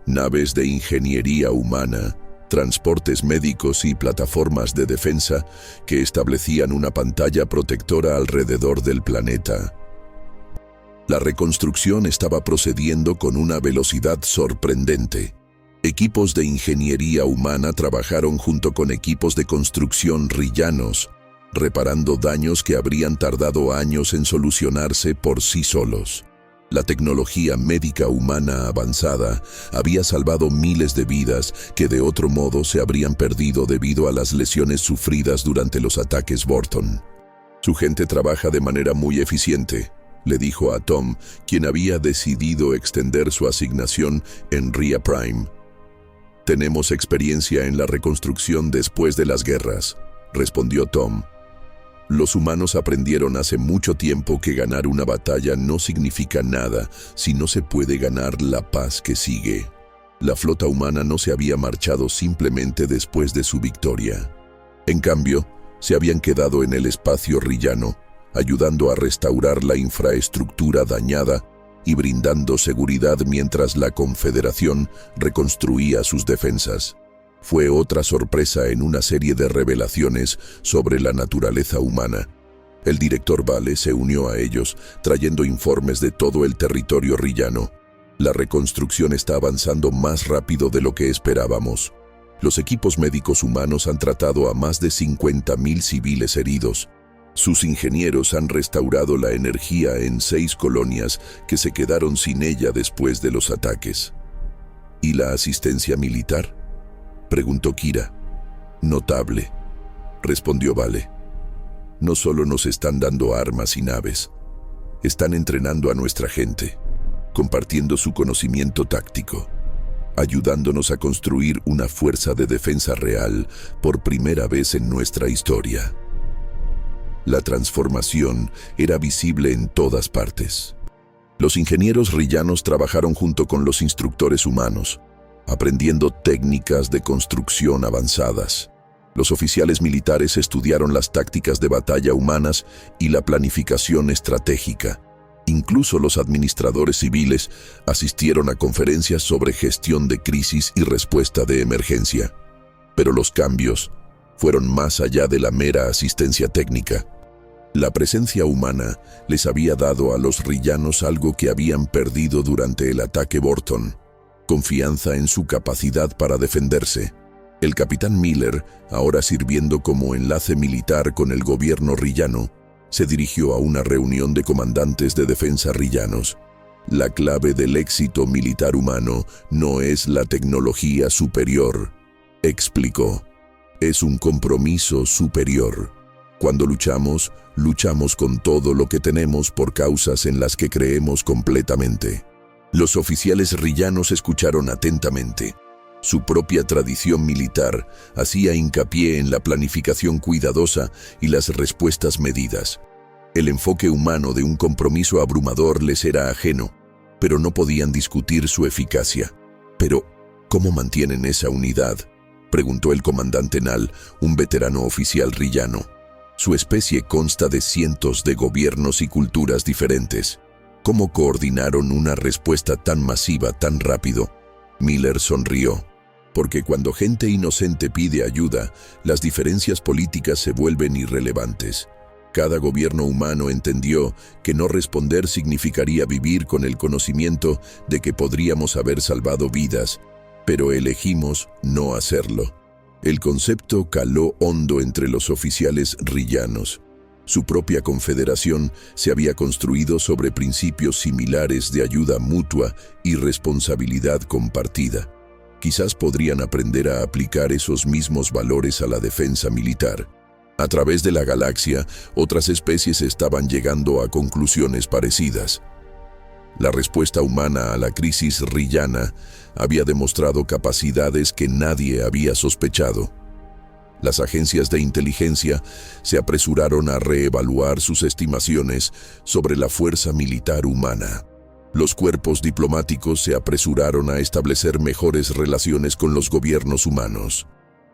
Naves de ingeniería humana, transportes médicos y plataformas de defensa que establecían una pantalla protectora alrededor del planeta. La reconstrucción estaba procediendo con una velocidad sorprendente. Equipos de ingeniería humana trabajaron junto con equipos de construcción rillanos, reparando daños que habrían tardado años en solucionarse por sí solos. La tecnología médica humana avanzada había salvado miles de vidas que de otro modo se habrían perdido debido a las lesiones sufridas durante los ataques Vorton. Su gente trabaja de manera muy eficiente, le dijo a Tom, quien había decidido extender su asignación en Rhea Prime. Tenemos experiencia en la reconstrucción después de las guerras, respondió Tom. Los humanos aprendieron hace mucho tiempo que ganar una batalla no significa nada si no se puede ganar la paz que sigue. La flota humana no se había marchado simplemente después de su victoria. En cambio, se habían quedado en el espacio rillano, ayudando a restaurar la infraestructura dañada y brindando seguridad mientras la Confederación reconstruía sus defensas. Fue otra sorpresa en una serie de revelaciones sobre la naturaleza humana. El director Vale se unió a ellos, trayendo informes de todo el territorio rillano. La reconstrucción está avanzando más rápido de lo que esperábamos. Los equipos médicos humanos han tratado a más de 50.000 civiles heridos. Sus ingenieros han restaurado la energía en 6 colonias que se quedaron sin ella después de los ataques. ¿Y la asistencia militar?, preguntó Kira. Notable, respondió Vale. No solo nos están dando armas y naves, están entrenando a nuestra gente, compartiendo su conocimiento táctico, ayudándonos a construir una fuerza de defensa real por primera vez en nuestra historia. La transformación era visible en todas partes. Los ingenieros rillanos trabajaron junto con los instructores humanos, aprendiendo técnicas de construcción avanzadas. Los oficiales militares estudiaron las tácticas de batalla humanas y la planificación estratégica. Incluso los administradores civiles asistieron a conferencias sobre gestión de crisis y respuesta de emergencia. Pero los cambios fueron más allá de la mera asistencia técnica. La presencia humana les había dado a los rillanos algo que habían perdido durante el ataque Borton: confianza en su capacidad para defenderse. El capitán Miller, ahora sirviendo como enlace militar con el gobierno rillano, se dirigió a una reunión de comandantes de defensa rillanos. La clave del éxito militar humano no es la tecnología superior, explicó. Es un compromiso superior. Cuando luchamos, luchamos con todo lo que tenemos por causas en las que creemos completamente. Los oficiales rillanos escucharon atentamente. Su propia tradición militar hacía hincapié en la planificación cuidadosa y las respuestas medidas. El enfoque humano de un compromiso abrumador les era ajeno, pero no podían discutir su eficacia. «Pero, ¿cómo mantienen esa unidad?», preguntó el comandante Nal, un veterano oficial rillano. Su especie consta de cientos de gobiernos y culturas diferentes. ¿Cómo coordinaron una respuesta tan masiva tan rápido? Miller sonrió. Porque cuando gente inocente pide ayuda, las diferencias políticas se vuelven irrelevantes. Cada gobierno humano entendió que no responder significaría vivir con el conocimiento de que podríamos haber salvado vidas, pero elegimos no hacerlo. El concepto caló hondo entre los oficiales rillanos. Su propia confederación se había construido sobre principios similares de ayuda mutua y responsabilidad compartida. Quizás podrían aprender a aplicar esos mismos valores a la defensa militar. A través de la galaxia, otras especies estaban llegando a conclusiones parecidas. La respuesta humana a la crisis rillana había demostrado capacidades que nadie había sospechado. Las agencias de inteligencia se apresuraron a reevaluar sus estimaciones sobre la fuerza militar humana. Los cuerpos diplomáticos se apresuraron a establecer mejores relaciones con los gobiernos humanos.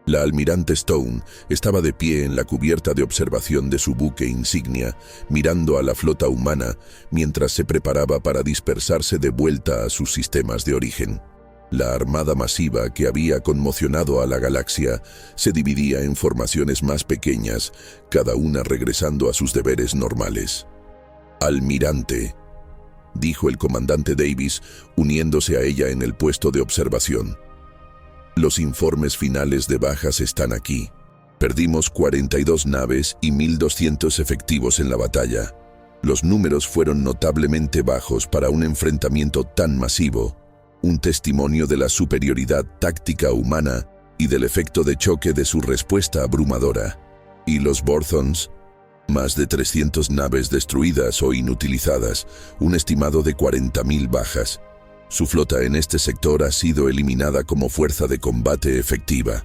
La almirante Stone estaba de pie en la cubierta de observación de su buque insignia, mirando a la flota humana mientras se preparaba para dispersarse de vuelta a sus sistemas de origen. La armada masiva que había conmocionado a la galaxia se dividía en formaciones más pequeñas, cada una regresando a sus deberes normales. «Almirante», dijo el comandante Davis, uniéndose a ella en el puesto de observación. «Los informes finales de bajas están aquí. Perdimos 42 naves y 1.200 efectivos en la batalla. Los números fueron notablemente bajos para un enfrentamiento tan masivo, un testimonio de la superioridad táctica humana y del efecto de choque de su respuesta abrumadora. ¿Y los Borthons? Más de 300 naves destruidas o inutilizadas, un estimado de 40.000 bajas. Su flota en este sector ha sido eliminada como fuerza de combate efectiva».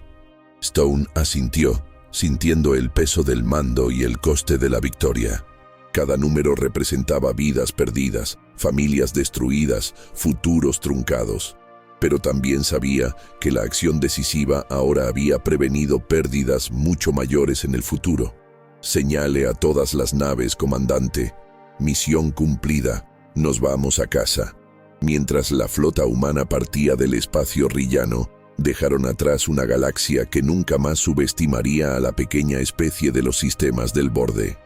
Stone asintió, sintiendo el peso del mando y el coste de la victoria. Cada número representaba vidas perdidas, familias destruidas, futuros truncados. Pero también sabía que la acción decisiva ahora había prevenido pérdidas mucho mayores en el futuro. «Señale a todas las naves, comandante. Misión cumplida. Nos vamos a casa». Mientras la flota humana partía del espacio rillano, dejaron atrás una galaxia que nunca más subestimaría a la pequeña especie de los sistemas del borde.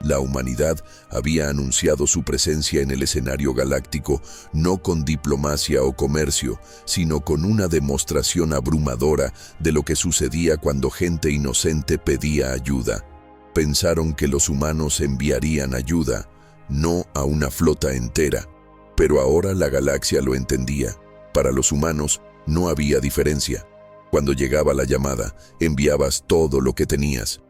La humanidad había anunciado su presencia en el escenario galáctico no con diplomacia o comercio, sino con una demostración abrumadora de lo que sucedía cuando gente inocente pedía ayuda. Pensaron que los humanos enviarían ayuda, no a una flota entera. Pero ahora la galaxia lo entendía. Para los humanos no había diferencia. Cuando llegaba la llamada, enviabas todo lo que tenías.